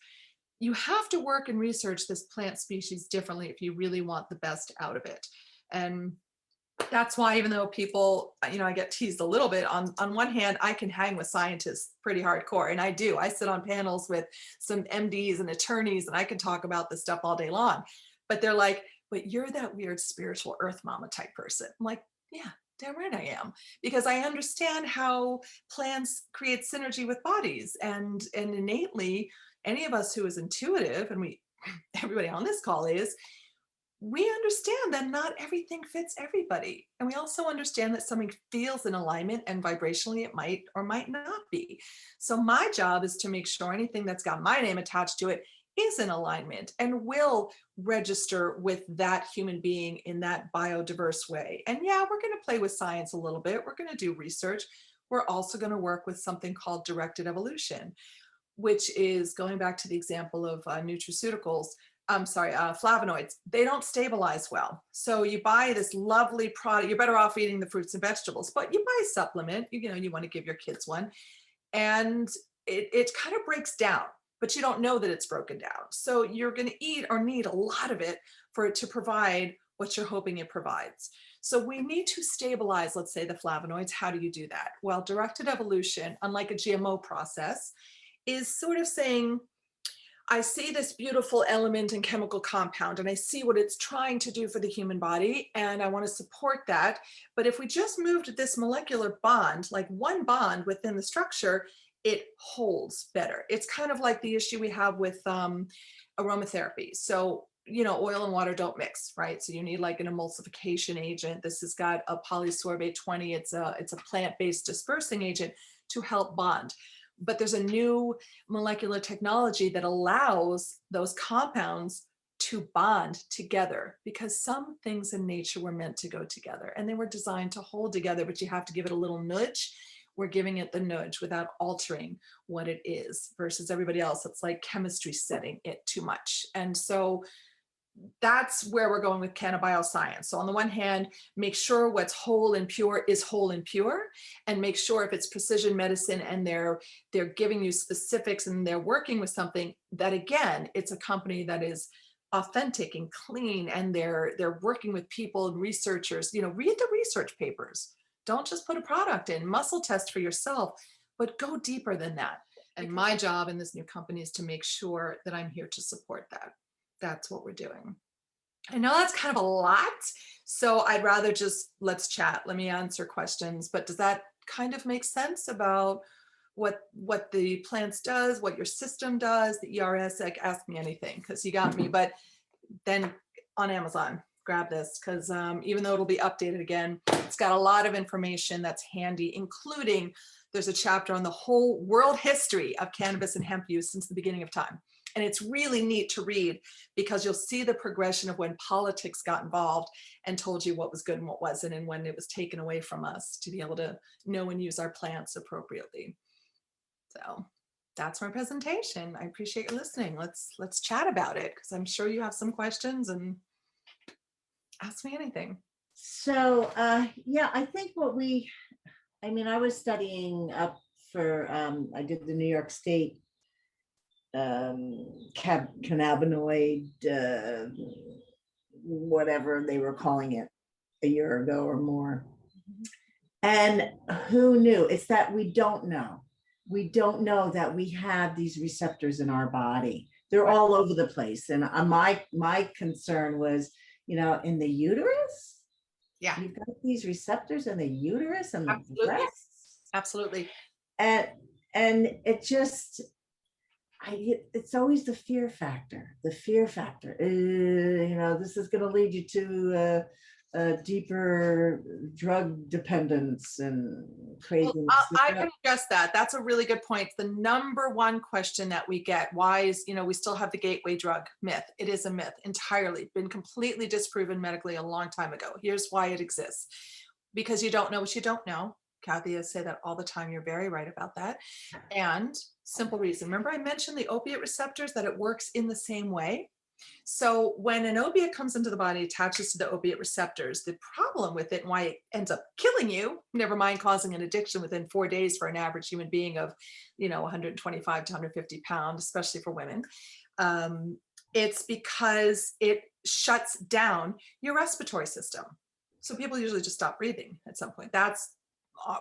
You have to work and research this plant species differently if you really want the best out of it. And that's why, even though people, I get teased a little bit, on one hand, I can hang with scientists pretty hardcore. And I do. I sit on panels with some MDs and attorneys, and I can talk about this stuff all day long. But they're like, but you're that weird spiritual earth mama type person. I'm like, yeah, damn right I am, because I understand how plants create synergy with bodies, and innately, any of us who is intuitive, and everybody on this call is, we understand that not everything fits everybody. And we also understand that something feels in alignment, and vibrationally it might or might not be. So my job is to make sure anything that's got my name attached to it is in alignment and will register with that human being in that biodiverse way. And yeah, we're going to play with science a little bit. We're going to do research. We're also going to work with something called directed evolution, which is going back to the example of nutraceuticals. Flavonoids. They don't stabilize well. So you buy this lovely product. You're better off eating the fruits and vegetables, but you buy a supplement, you want to give your kids one, and it kind of breaks down, but you don't know that it's broken down. So you're going to eat or need a lot of it for it to provide what you're hoping it provides. So we need to stabilize, let's say, the flavonoids. How do you do that? Well, directed evolution, unlike a GMO process, is sort of saying, I see this beautiful element and chemical compound, and I see what it's trying to do for the human body, and I want to support that. But if we just moved this molecular bond, like one bond within the structure, it holds better. It's kind of like the issue we have with aromatherapy. So, oil and water don't mix, right? So you need like an emulsification agent. This has got a polysorbate 20. It's a plant-based dispersing agent to help bond. But there's a new molecular technology that allows those compounds to bond together, because some things in nature were meant to go together and they were designed to hold together, but you have to give it a little nudge, we're giving it the nudge without altering what it is, versus everybody else. It's like chemistry setting it too much. And so that's where we're going with cannabioscience. So on the one hand, make sure what's whole and pure is whole and pure, and make sure if it's precision medicine and they're giving you specifics and they're working with something, that again, it's a company that is authentic and clean, and they're working with people and researchers. You know, read the research papers. Don't just put a product in, muscle test for yourself, but go deeper than that. And my job in this new company is to make sure that I'm here to support that. That's what we're doing. I know that's kind of a lot, so I'd rather just let's chat. Let me answer questions. But does that kind of make sense about what the plants does, what your system does, the ERS? Like, ask me anything, because you got me. But then on Amazon, grab this, because even though it'll be updated again, it's got a lot of information that's handy, including there's a chapter on the whole world history of cannabis and hemp use since the beginning of time. And it's really neat to read, because you'll see the progression of when politics got involved and told you what was good and what wasn't, and when it was taken away from us to be able to know and use our plants appropriately. So that's my presentation. I appreciate you listening. Let's chat about it, because I'm sure you have some questions, and ask me anything. So yeah, I think I was studying up for, I did the New York State cannabinoid, whatever they were calling it, a year ago or more. And who knew? It's that we don't know. We don't know that we have these receptors in our body. They're all over the place. And my concern was, in the uterus. Yeah, You've got these receptors in the uterus and the breasts. Absolutely. And it just, it's always the fear factor. This is going to lead you to a deeper drug dependence and craziness. Well, I can address that. That's a really good point. The number one question that we get, why is, we still have the gateway drug myth. It is a myth entirely, been completely disproven medically a long time ago. Here's why it exists. Because you don't know what you don't know. Kathy, I say that all the time. You're very right about that. And simple reason. Remember I mentioned the opiate receptors, that it works in the same way. So when an opiate comes into the body, attaches to the opiate receptors, the problem with it and why it ends up killing you, never mind causing an addiction within 4 days for an average human being of, 125 to 150 pounds, especially for women. It's because it shuts down your respiratory system. So people usually just stop breathing at some point. That's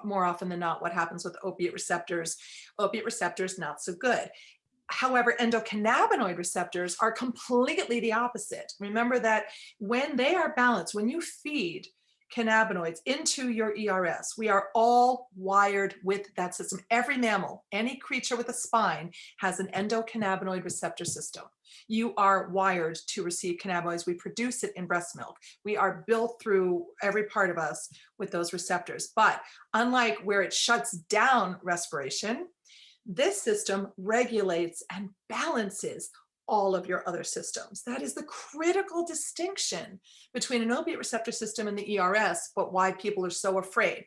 more often than not what happens with opiate receptors. Opiate receptors, not so good. However, endocannabinoid receptors are completely the opposite. Remember that when they are balanced, when you feed cannabinoids into your ERS, we are all wired with that system. Every mammal, any creature with a spine has an endocannabinoid receptor system. You are wired to receive cannabinoids. We produce it in breast milk. We are built through every part of us with those receptors. But unlike where it shuts down respiration, this system regulates and balances all of your other systems. That is the critical distinction between an opiate receptor system and the ERS, but why people are so afraid.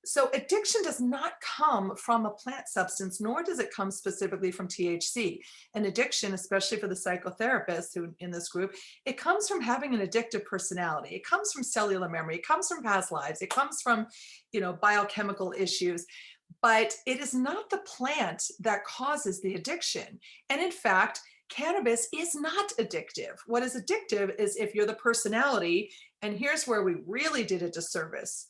So addiction does not come from a plant substance, nor does it come specifically from THC. An addiction, especially for the psychotherapists who in this group, it comes from having an addictive personality. It comes from cellular memory. It comes from past lives. It comes from, biochemical issues. But it is not the plant that causes the addiction. And in fact, cannabis is not addictive. What is addictive is if you're the personality, and here's where we really did a disservice.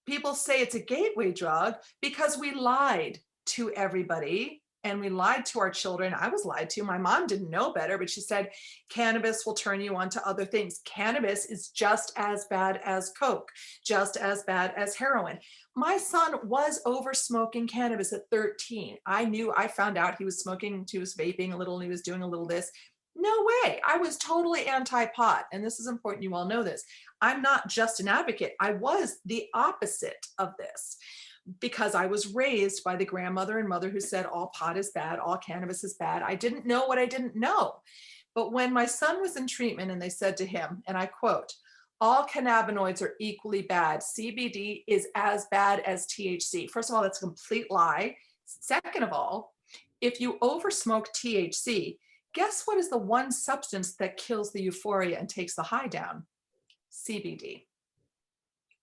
People say it's a gateway drug because we lied to everybody and we lied to our children. I was lied to. My mom didn't know better, but she said, cannabis will turn you on to other things. Cannabis is just as bad as Coke, just as bad as heroin. My son was over smoking cannabis at 13. I found out he was smoking, he was vaping a little, and he was doing a little this. No way. I was totally anti-pot. And this is important. You all know this. I'm not just an advocate. I was the opposite of this because I was raised by the grandmother and mother who said all pot is bad, all cannabis is bad. I didn't know what I didn't know. But when my son was in treatment and they said to him, and I quote, all cannabinoids are equally bad. CBD is as bad as THC. First of all, that's a complete lie. Second of all, if you oversmoke THC, guess what is the one substance that kills the euphoria and takes the high down? CBD.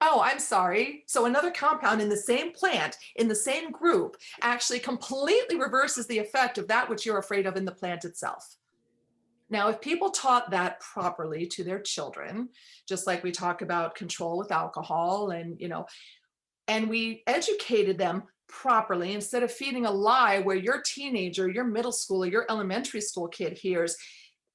Oh, I'm sorry. So another compound in the same plant, in the same group, actually completely reverses the effect of that which you're afraid of in the plant itself. Now, if people taught that properly to their children, just like we talk about control with alcohol and, and we educated them properly instead of feeding a lie where your teenager, your middle schooler, your elementary school kid hears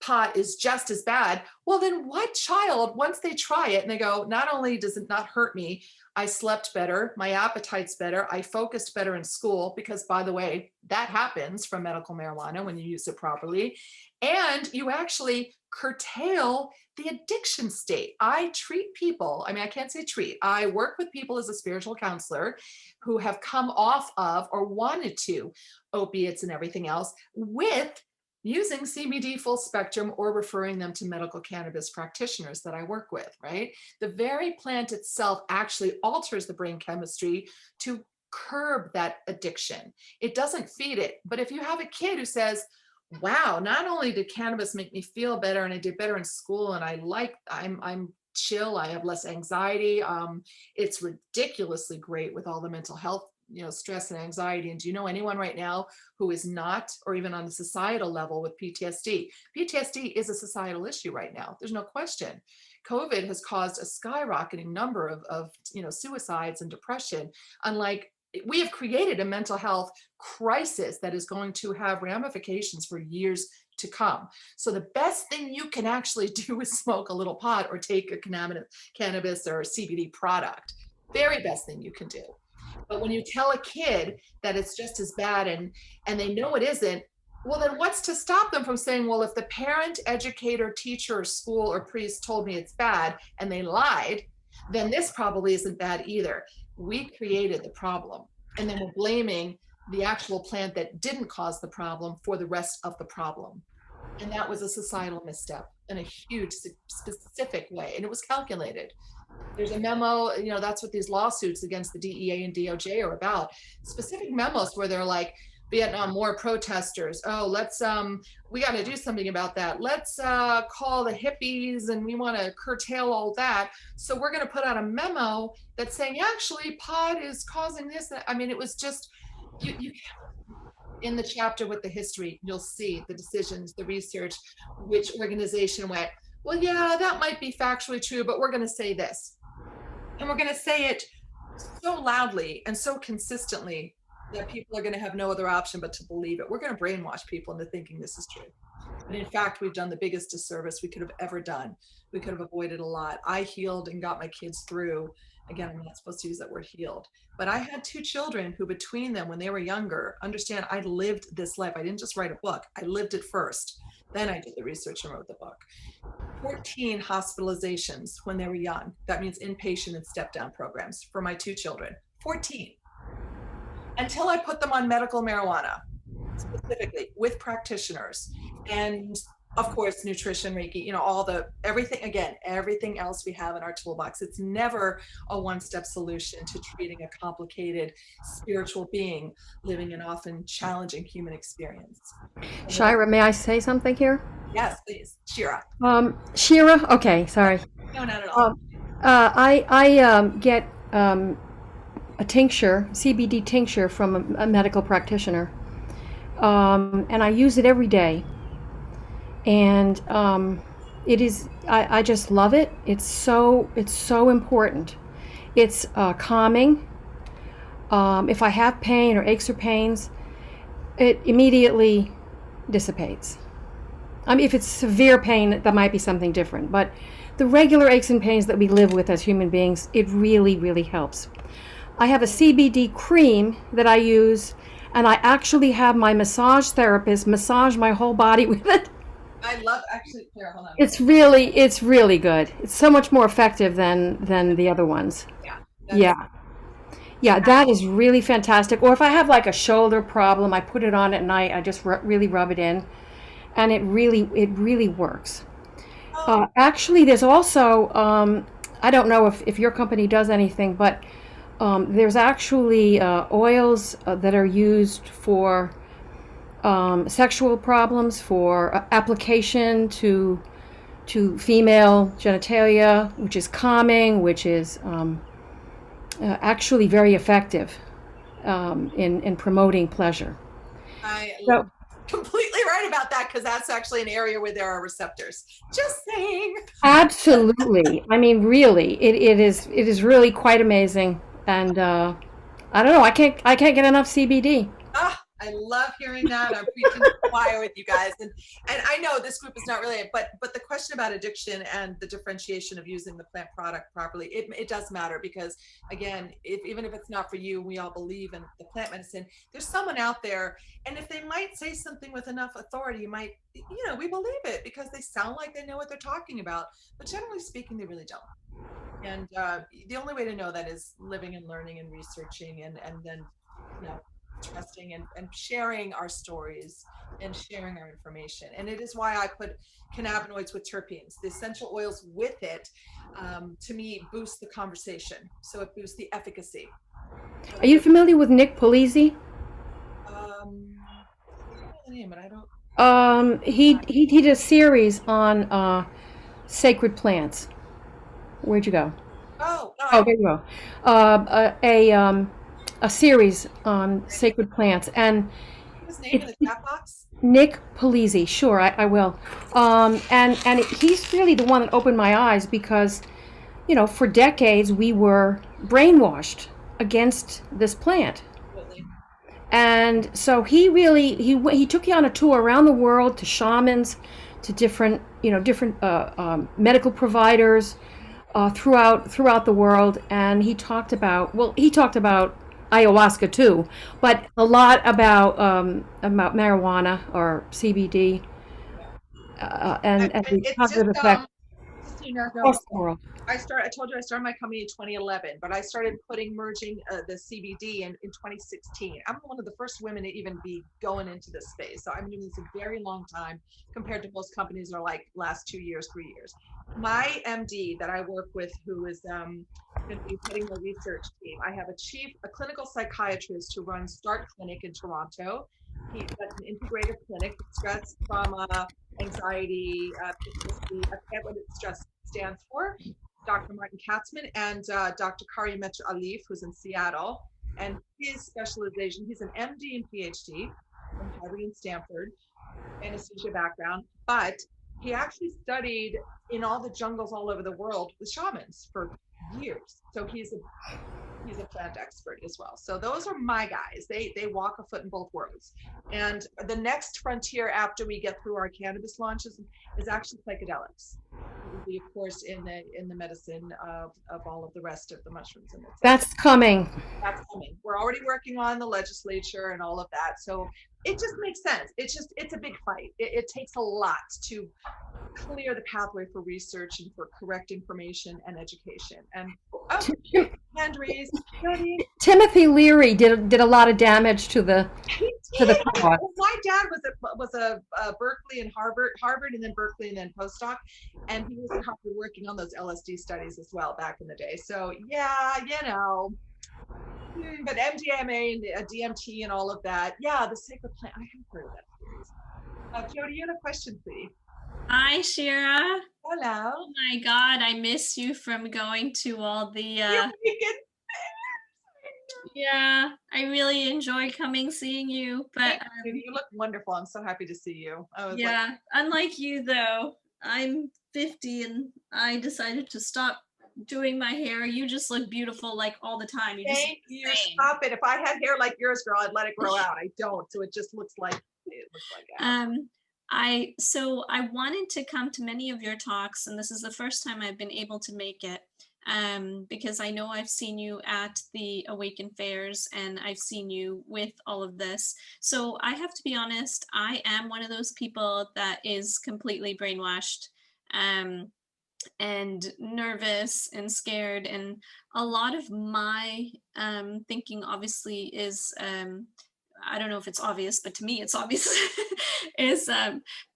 pot is just as bad. Well, then what child, once they try it and they go, not only does it not hurt me, I slept better, my appetite's better, I focused better in school, because by the way, that happens from medical marijuana when you use it properly. And you actually curtail the addiction state. I treat people, I can't say treat, I work with people as a spiritual counselor who have come off of or wanted to opiates and everything else with using CBD full spectrum or referring them to medical cannabis practitioners that I work with, right? The very plant itself actually alters the brain chemistry to curb that addiction. It doesn't feed it. But if you have a kid who says, wow, not only did cannabis make me feel better and I did better in school and I'm chill, I have less anxiety. It's ridiculously great with all the mental health, stress and anxiety. And do you know anyone right now who is not, or even on the societal level with PTSD? PTSD is a societal issue right now. There's no question. COVID has caused a skyrocketing number of suicides and depression. Unlike, we have created a mental health crisis that is going to have ramifications for years to come. So the best thing you can actually do is smoke a little pot or take a cannabis or a CBD product. Very best thing you can do. But when you tell a kid that it's just as bad and they know it isn't, well, then what's to stop them from saying, well, if the parent, educator, teacher, or school or priest told me it's bad and they lied, then this probably isn't bad either. We created the problem. And then we're blaming the actual plant that didn't cause the problem for the rest of the problem. And that was a societal misstep in a huge, specific way. And it was calculated. There's a memo, that's what these lawsuits against the DEA and DOJ are about. Specific memos where they're like, Vietnam War protesters, we got to do something about that. Let's call the hippies and we want to curtail all that. So we're going to put out a memo that's saying, actually, pot is causing this. It was just, you in the chapter with the history, you'll see the decisions, the research, which organization went, well, yeah, that might be factually true, but we're going to say this. And we're going to say it so loudly and so consistently that people are going to have no other option but to believe it. We're going to brainwash people into thinking this is true. And in fact, we've done the biggest disservice we could have ever done. We could have avoided a lot. I healed and got my kids through. Again, I'm not supposed to use that word healed, but I had 2 children who between them, when they were younger, understand I lived this life. I didn't just write a book. I lived it first. Then I did the research and wrote the book. 14 hospitalizations when they were young. That means inpatient and step down programs for my 2 children. 14. Until I put them on medical marijuana, specifically with practitioners, and of course, nutrition, Reiki, everything else we have in our toolbox. It's never a one-step solution to treating a complicated spiritual being living an often challenging human experience. Shira, may I say something here? Yes, please. Shira. Shira? Okay, sorry. No, not at all. I get a tincture, CBD tincture from a medical practitioner, and I use it every day. And it is, I just love it. It's so important. It's calming. If I have pain or aches or pains, it immediately dissipates. If it's severe pain, that might be something different. But the regular aches and pains that we live with as human beings, it really, really helps. I have a CBD cream that I use, and I actually have my massage therapist massage my whole body with it. I love, actually, here, hold on. It's really good. It's so much more effective than the other ones. Yeah, that is really fantastic. Or if I have like a shoulder problem, I put it on at night. I just really rub it in, and it really works. Actually, there's also, I don't know if your company does anything, but there's actually oils that are used for sexual problems, for application to female genitalia, which is calming, which is actually very effective in promoting pleasure. I So, completely right about that because that's actually an area where there are receptors. Just saying. absolutely. I mean, really, it is really quite amazing. And I don't know. I can't get enough CBD. Ah, I love hearing that. I'm preaching to the choir with you guys, and I know this group is not really, but the question about addiction and the differentiation of using the plant product properly, it does matter because again, even if it's not for you, we all believe in the plant medicine. There's someone out there, and if they might say something with enough authority, you might, we believe it because they sound like they know what they're talking about, but generally speaking, they really don't. And the only way to know that is living and learning and researching and then trusting and sharing our stories and sharing our information. And it is why I put cannabinoids with terpenes, the essential oils with it, to me boosts the conversation, so it boosts the efficacy. Are you familiar with Nick Polizzi? I know the name, but I don't. He did a series on sacred plants. Where'd you go? Oh no, Oh, there you go. A series on sacred plants, and his name in the chat box. Nick Polizzi. Sure, I will. And he's really the one that opened my eyes because, for decades we were brainwashed against this plant. Absolutely. And so he took you on a tour around the world to shamans, to different medical providers throughout the world, and he talked about ayahuasca too, but a lot about marijuana or CBD and the It's positive effect just so you know, across the world. I told you I started my company in 2011, but I started merging the CBD in 2016. I'm one of the first women to even be going into this space. So I'm doing this a very long time compared to most companies that are like last 2 years, 3 years. My MD that I work with, who is going to be heading the research team, I have a clinical psychiatrist who runs Start Clinic in Toronto. He's got an integrative clinic, stress, trauma, anxiety, PTSD. I forget what it stress stands for. Dr. Martin Katzman and Dr. Karyametra Alif, who's in Seattle. And his specialization, he's an MD and PhD from Harvard and Stanford, anesthesia background, but he actually studied in all the jungles all over the world with shamans for years. So he's a plant expert as well. So those are my guys. They walk a foot in both worlds. And the next frontier after we get through our cannabis launches is actually psychedelics. It will be, of course, in the medicine of all of the rest of the mushrooms. And That's coming. that's coming. We're already working on the legislature and all of that. So it just makes sense. It's a big fight. It takes a lot to clear the pathway for research and for correct information and education. And hand raised, Jody. Timothy Leary did a lot of damage to the cause. Well, my dad was a Berkeley and Harvard, and then Berkeley and then postdoc, and he was at Harvard working on those LSD studies as well back in the day. So yeah, but MDMA and DMT and all of that. Yeah, the sacred plant. I have heard of that series. Jody, you had a question, please. Hi, Shira. Hello. Oh my God, I miss you from going to all the. Yeah, I really enjoy seeing you. But you look wonderful. I'm so happy to see you. Yeah, unlike you though, I'm 50 and I decided to stop doing my hair. You just look beautiful like all the time. Thank you. Stop it. If I had hair like yours, girl, I'd let it grow out. I don't. So it just looks like So I wanted to come to many of your talks, and this is the first time I've been able to make it, because I know I've seen you at the Awaken fairs and I've seen you with all of this. So I have to be honest, I am one of those people that is completely brainwashed and nervous and scared. And a lot of my thinking obviously is I don't know if it's obvious, but to me it's obvious, is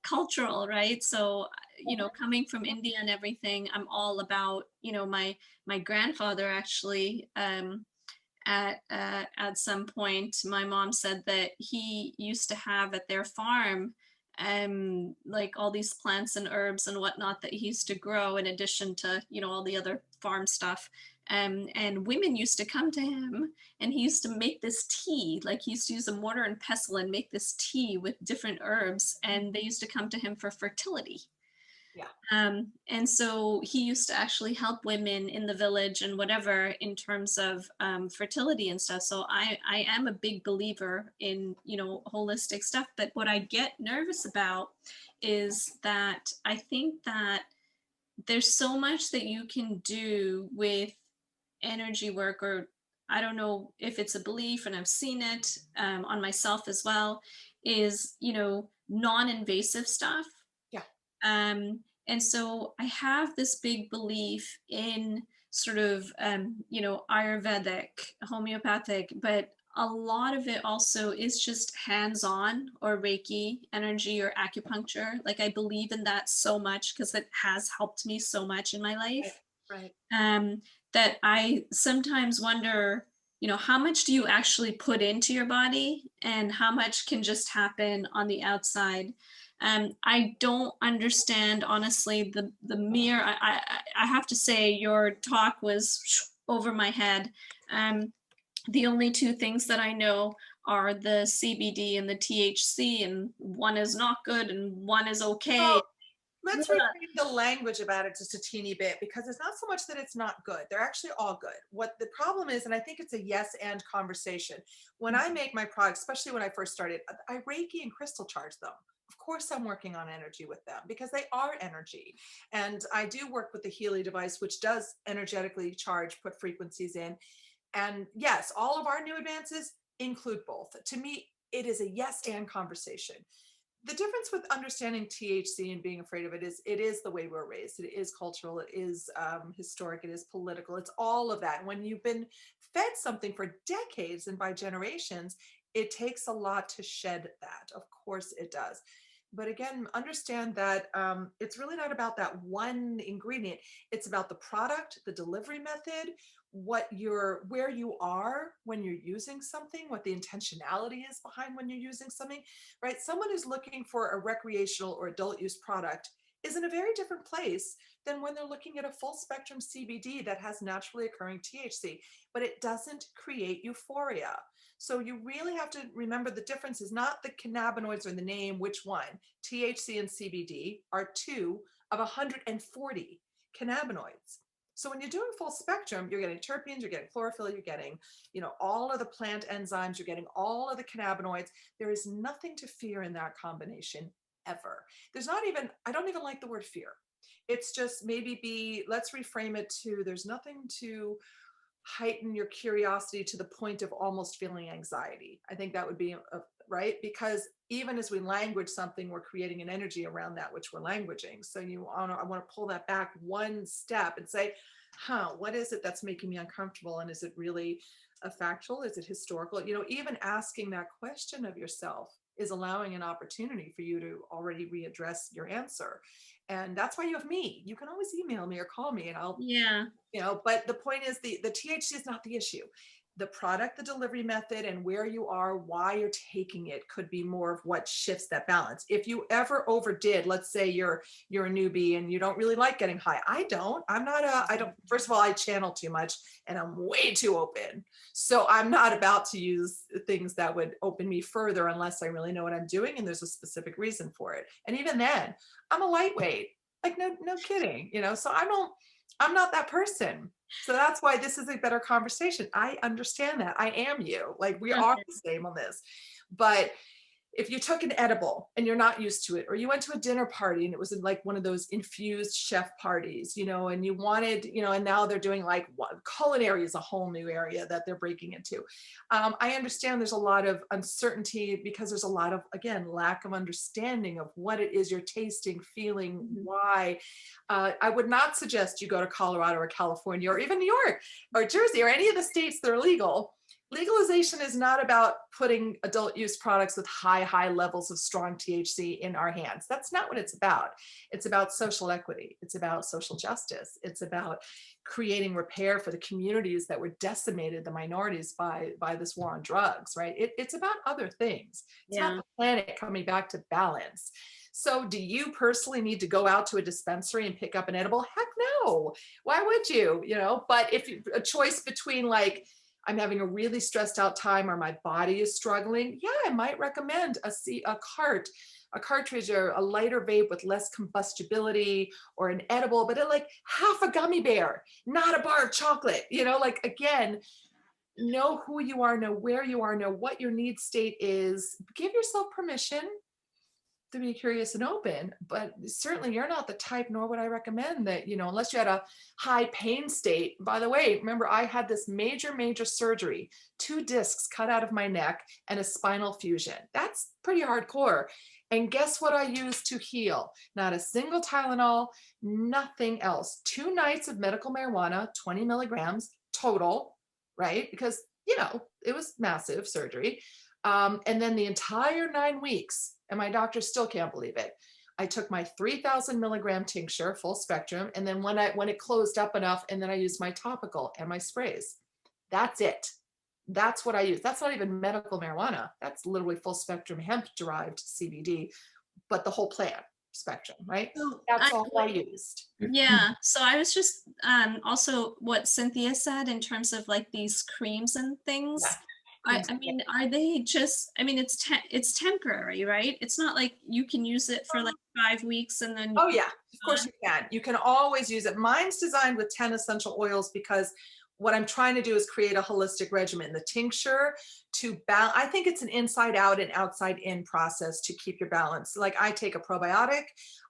cultural, right? So you know, coming from India and everything, I'm all about, you know, my grandfather actually, at some point, my mom said that he used to have at their farm, like all these plants and herbs and whatnot that he used to grow in addition to, you know, all the other farm stuff. And women used to come to him and he used to make this tea, like he used to use a mortar and pestle and make this tea with different herbs, and they used to come to him for fertility. Yeah. And so he used to actually help women in the village and whatever in terms of fertility and stuff. So I am a big believer in, you know, holistic stuff. But what I get nervous about is that I think that there's so much that you can do with energy work, or I don't know if it's a belief, and I've seen it on myself as well, is, you know, non-invasive stuff. Yeah. And so I have this big belief in sort of, you know, Ayurvedic, homeopathic, but a lot of it also is just hands-on, or Reiki energy, or acupuncture. Like I believe in that so much because it has helped me so much in my life. Right. That I sometimes wonder, you know, how much do you actually put into your body and how much can just happen on the outside? I don't understand, honestly, the mere, I have to say your talk was over my head. The only two things that I know are the CBD and the THC, and one is not good and one is okay. Well, let's Yeah. reframe the language about it just a teeny bit, because it's not so much that it's not good. They're actually all good. What the problem is, and I think it's a yes and conversation. When I make my products, especially when I first started, I Reiki and crystal charge them. Of course, I'm working on energy with them because they are energy. And I do work with the Healy device, which does energetically charge, put frequencies in. And yes, all of our new advances include both. To me, it is a yes and conversation. The difference with understanding THC and being afraid of it is the way we're raised. It is cultural, it is historic, it is political, it's all of that. When you've been fed something for decades and by generations, it takes a lot to shed that. Of course it does. But again, understand that it's really not about that one ingredient. It's about the product, the delivery method, where you are when you're using something, what the intentionality is behind when you're using something, right? Someone who's looking for a recreational or adult use product is in a very different place than when they're looking at a full spectrum CBD that has naturally occurring THC, but it doesn't create euphoria. So you really have to remember the difference is not the cannabinoids or the name, which one. THC and CBD are 2 of 140 cannabinoids. So when you're doing full spectrum, you're getting terpenes, you're getting chlorophyll, you're getting, you know, all of the plant enzymes, you're getting all of the cannabinoids. There is nothing to fear in that combination ever. I don't even like the word fear. It's just let's reframe it to, there's nothing to heighten your curiosity to the point of almost feeling anxiety. I think that would be right, because even as we language something, we're creating an energy around that which we're languaging. So I want to pull that back one step and say, what is it that's making me uncomfortable? And is it really a factual? Is it historical? You know, even asking that question of yourself is allowing an opportunity for you to already readdress your answer. And that's why you have me. You can always email me or call me and I'll, Yeah. you know, but the point is the THC is not the issue. The product, the delivery method, and where you are, why you're taking it could be more of what shifts that balance. If you ever overdid, let's say you're a newbie and you don't really like getting high. I don't, first of all, I channel too much and I'm way too open. So I'm not about to use things that would open me further unless I really know what I'm doing and there's a specific reason for it. And even then, I'm a lightweight, like no kidding, you know, so I'm not that person. So that's why this is a better conversation. I understand that. I am you. Like we are the same on this. But if you took an edible and you're not used to it, or you went to a dinner party and it was like one of those infused chef parties, you know, and you wanted, you know, and now they're doing like culinary is a whole new area that they're breaking into. I understand there's a lot of uncertainty because there's a lot of, again, lack of understanding of what it is you're tasting, feeling, why. I would not suggest you go to Colorado or California or even New York or Jersey or any of the states that are legal. legalization is not about putting adult use products with high levels of strong THC in our hands. That's not what it's about. It's about social equity. It's about social justice. It's about creating repair for the communities that were decimated, the minorities, by this war on drugs, right? It's about other things. It's about the planet coming back to balance. So do you personally need to go out to a dispensary and pick up an edible? Heck no. Why would you? You know, but if a choice between like, I'm having a really stressed out time or my body is struggling, yeah, I might recommend a cartridge or a lighter vape with less combustibility, or an edible, but like half a gummy bear, not a bar of chocolate. You know, like, again, know who you are, know where you are, know what your need state is. Give yourself permission to be curious and open, but certainly you're not the type, nor would I recommend that, you know, unless you had a high pain state. By the way, remember, I had this major surgery, 2 discs cut out of my neck and a spinal fusion. That's pretty hardcore. And guess what I used to heal? Not a single Tylenol, nothing else. 2 nights of medical marijuana, 20 milligrams total, right? Because, you know, it was massive surgery. And then the entire 9 weeks, and my doctor still can't believe it, I took my 3,000 milligram tincture, full spectrum, and then when it closed up enough, and then I used my topical and my sprays. That's it. That's what I use. That's not even medical marijuana. That's literally full spectrum hemp derived CBD, but the whole plant spectrum, right? So That's all I used. Yeah, so I was just also what Cynthia said in terms of like these creams and things. Yeah. I mean, are they just, I mean, it's temporary, right? It's not like you can use it for like 5 weeks and then. Oh yeah, of course you can. You can always use it. Mine's designed with 10 essential oils because what I'm trying to do is create a holistic regimen. The tincture to balance, I think it's an inside out and outside in process to keep your balance. Like, I take a probiotic,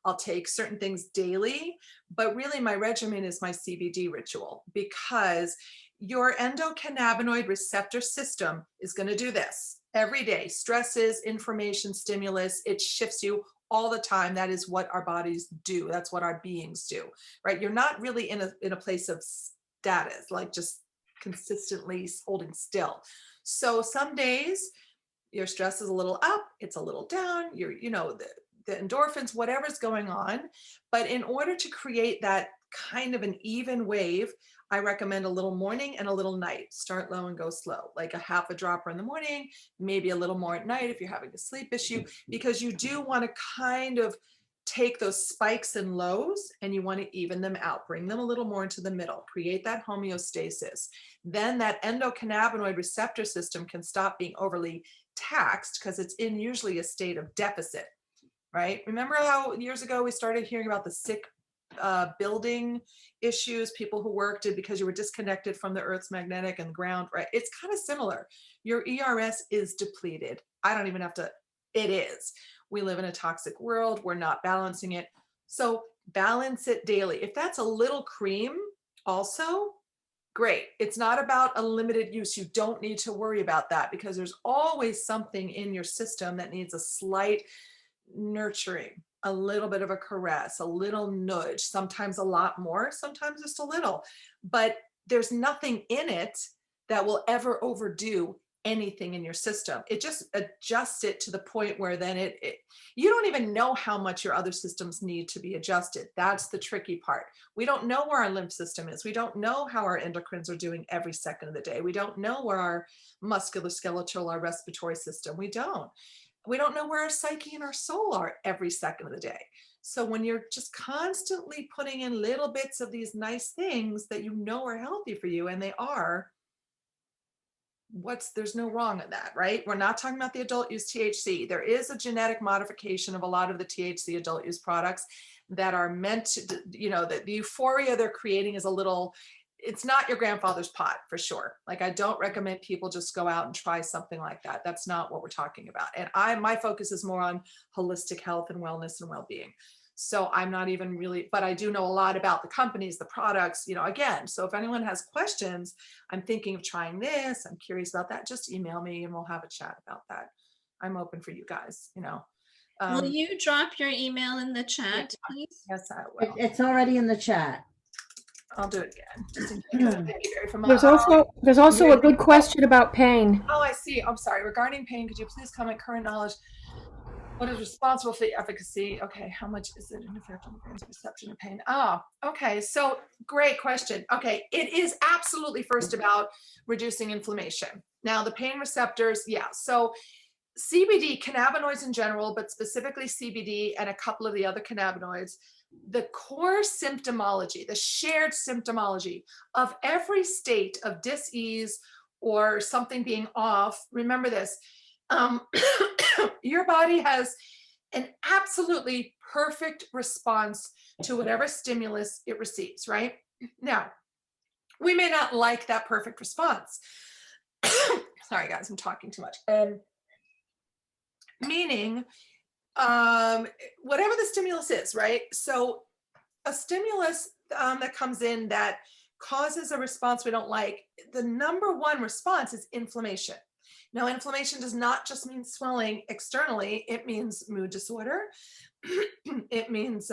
I'll take certain things daily, but really my regimen is my CBD ritual, because your endocannabinoid receptor system is going to do this every day. Stresses, information, stimulus, it shifts you all the time. That is what our bodies do. That's what our beings do, right? You're not really in a place of status, like just consistently holding still. So some days your stress is a little up, it's a little down, you know, the endorphins, whatever's going on. But in order to create that kind of an even wave, I recommend a little morning and a little night. Start low and go slow, like a half a dropper in the morning, maybe a little more at night if you're having a sleep issue, because you do want to kind of take those spikes and lows and you want to even them out, bring them a little more into the middle, create that homeostasis. Then that endocannabinoid receptor system can stop being overly taxed because it's in usually a state of deficit, right? Remember how years ago we started hearing about the sick building issues, people who worked it because you were disconnected from the earth's magnetic and the ground, right? It's kind of similar. Your ERS is depleted. I don't even have to, it is. We live in a toxic world. We're not balancing it. So balance it daily. If that's a little cream also, great. It's not about unlimited use. You don't need to worry about that because there's always something in your system that needs a slight nurturing, a little bit of a caress, a little nudge, sometimes a lot more, sometimes just a little, but there's nothing in it that will ever overdo anything in your system. It just adjusts it to the point where then you don't even know how much your other systems need to be adjusted. That's the tricky part. We don't know where our lymph system is. We don't know how our endocrines are doing every second of the day. We don't know where our musculoskeletal, our respiratory system, we don't know where our psyche and our soul are every second of the day. So when you're just constantly putting in little bits of these nice things that you know are healthy for you, and they are, there's no wrong in that, right? We're not talking about the adult use THC. There is a genetic modification of a lot of the THC adult use products that are meant to, you know, the euphoria they're creating is a little, it's not your grandfather's pot for sure. Like, I don't recommend people just go out and try something like that. That's not what we're talking about. And my focus is more on holistic health and wellness and well-being. So I'm not even really, but I do know a lot about the companies, the products, you know, again, so if anyone has questions, I'm thinking of trying this, I'm curious about that, just email me and we'll have a chat about that. I'm open for you guys, you know. Will you drop your email in the chat, please? Yes, I will. It's already in the chat. I'll do it again. Just in case. Thank you, Gary, from There's also a good question about pain. Oh, I see. I'm sorry. Regarding pain, could you please comment current knowledge? What is responsible for the efficacy? Okay, how much is it an effect on the brain's perception of pain? Oh, okay. So great question. Okay, it is absolutely first about reducing inflammation. Now the pain receptors, yeah. So CBD, cannabinoids in general, but specifically CBD and a couple of the other cannabinoids, the core symptomology, the shared symptomology of every state of dis-ease or something being off, remember this, your body has an absolutely perfect response to whatever stimulus it receives, right? Now, we may not like that perfect response. Sorry, guys, I'm talking too much. Meaning, whatever the stimulus is, right? So a stimulus that comes in that causes a response we don't like, the number one response is inflammation. Now, inflammation does not just mean swelling externally. It means mood disorder. It means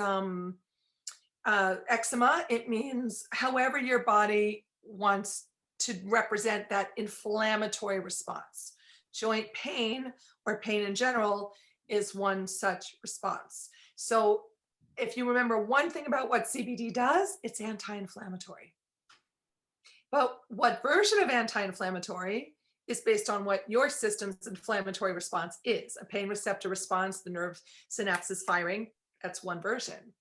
eczema. It means however your body wants to represent that inflammatory response. Joint pain or pain in general is one such response. So if you remember one thing about what CBD does, it's anti-inflammatory. But what version of anti-inflammatory is based on what your system's inflammatory response is. A pain receptor response, the nerve synapses firing, that's one version.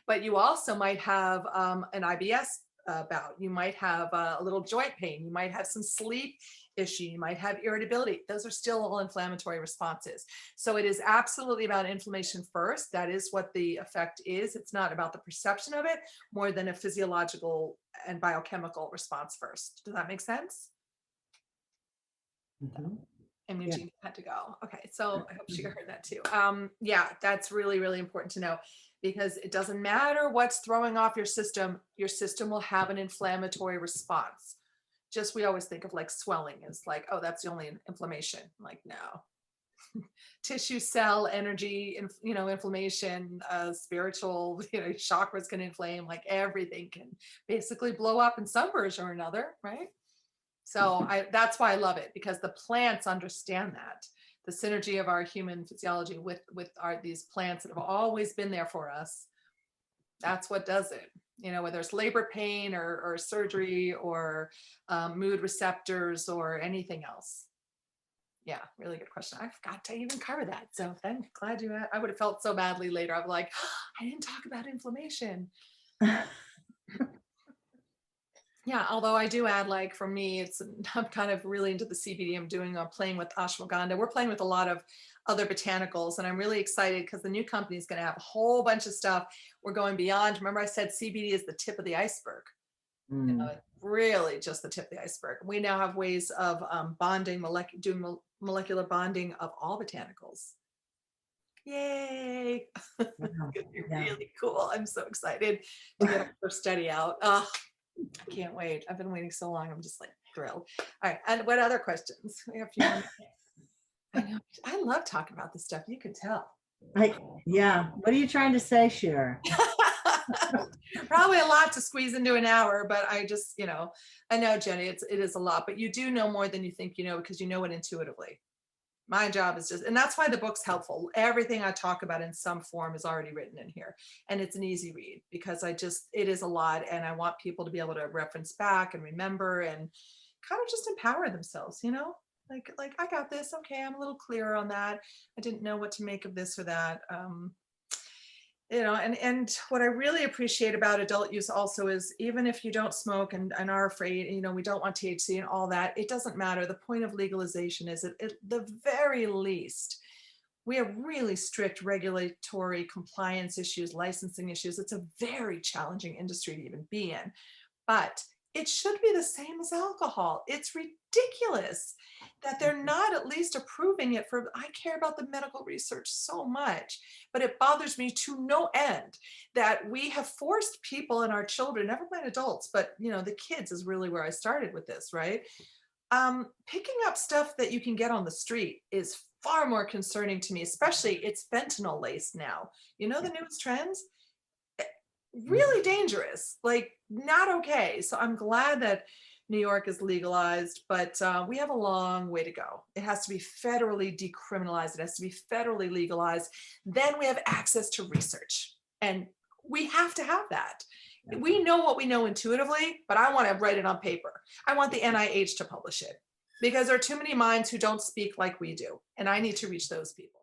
But you also might have an IBS bout. You might have a little joint pain. You might have some sleep issue. You might have irritability. Those are still all inflammatory responses. So it is absolutely about inflammation first. That is what the effect is. It's not about the perception of it more than a physiological and biochemical response first. Does that make sense? Mhm. And Yeah. Eugene had to go. Okay, so I hope she heard that too. Yeah, that's really, really important to know, because it doesn't matter what's throwing off your system will have an inflammatory response. Just, we always think of like swelling as like, oh, that's the only inflammation. Like, no. Tissue, cell, energy, inflammation, spiritual, chakras can inflame, like everything can basically blow up in some version or another, right? So that's why I love it, because the plants understand that. The synergy of our human physiology with these plants that have always been there for us. That's what does it. Whether it's labor pain or surgery or mood receptors or anything else. Yeah, really good question. I forgot to even cover that. So I'm glad I would have felt so badly later. I'm like, oh, I didn't talk about inflammation. Yeah, although I do add, like, for me, I'm kind of really into the CBD. I'm playing with ashwagandha. We're playing with a lot of other botanicals, and I'm really excited because the new company is going to have a whole bunch of stuff. We're going beyond. Remember, I said CBD is the tip of the iceberg. Really just the tip of the iceberg. We now have ways of bonding, doing molecular bonding of all botanicals. Yay! Wow. It's going to be really cool. I'm so excited to get our first study out. I can't wait. I've been waiting so long. I'm just like thrilled. All right. And what other questions? We have a few more minutes. I know. I love talking about this stuff. You can tell. Yeah. What are you trying to say, Shira? Probably a lot to squeeze into an hour, but I just, I know, Jenny, it is a lot, but you do know more than you think you know, because you know it intuitively. My job is and that's why the book's helpful. Everything I talk about in some form is already written in here, and it's an easy read, because it is a lot, and I want people to be able to reference back and remember and kind of just empower themselves, like I got this. Okay, I'm a little clearer on that. I didn't know what to make of this or that. And what I really appreciate about adult use also is, even if you don't smoke and are afraid, we don't want THC and all that, it doesn't matter. The point of legalization is at the very least, we have really strict regulatory compliance issues, licensing issues. It's a very challenging industry to even be in, but it should be the same as alcohol. It's ridiculous that they're not at least approving it for, I care about the medical research so much, but it bothers me to no end that we have forced people and our children, never mind adults, but the kids is really where I started with this, right? Picking up stuff that you can get on the street is far more concerning to me, especially it's fentanyl laced now. The newest trends? really dangerous, like not okay. So I'm glad that New York is legalized, but we have a long way to go. It has to be federally decriminalized. It has to be federally legalized. Then we have access to research, and we have to have that. We know what we know intuitively, but I want to write it on paper. I want the NIH to publish it, because there are too many minds who don't speak like we do, and I need to reach those people.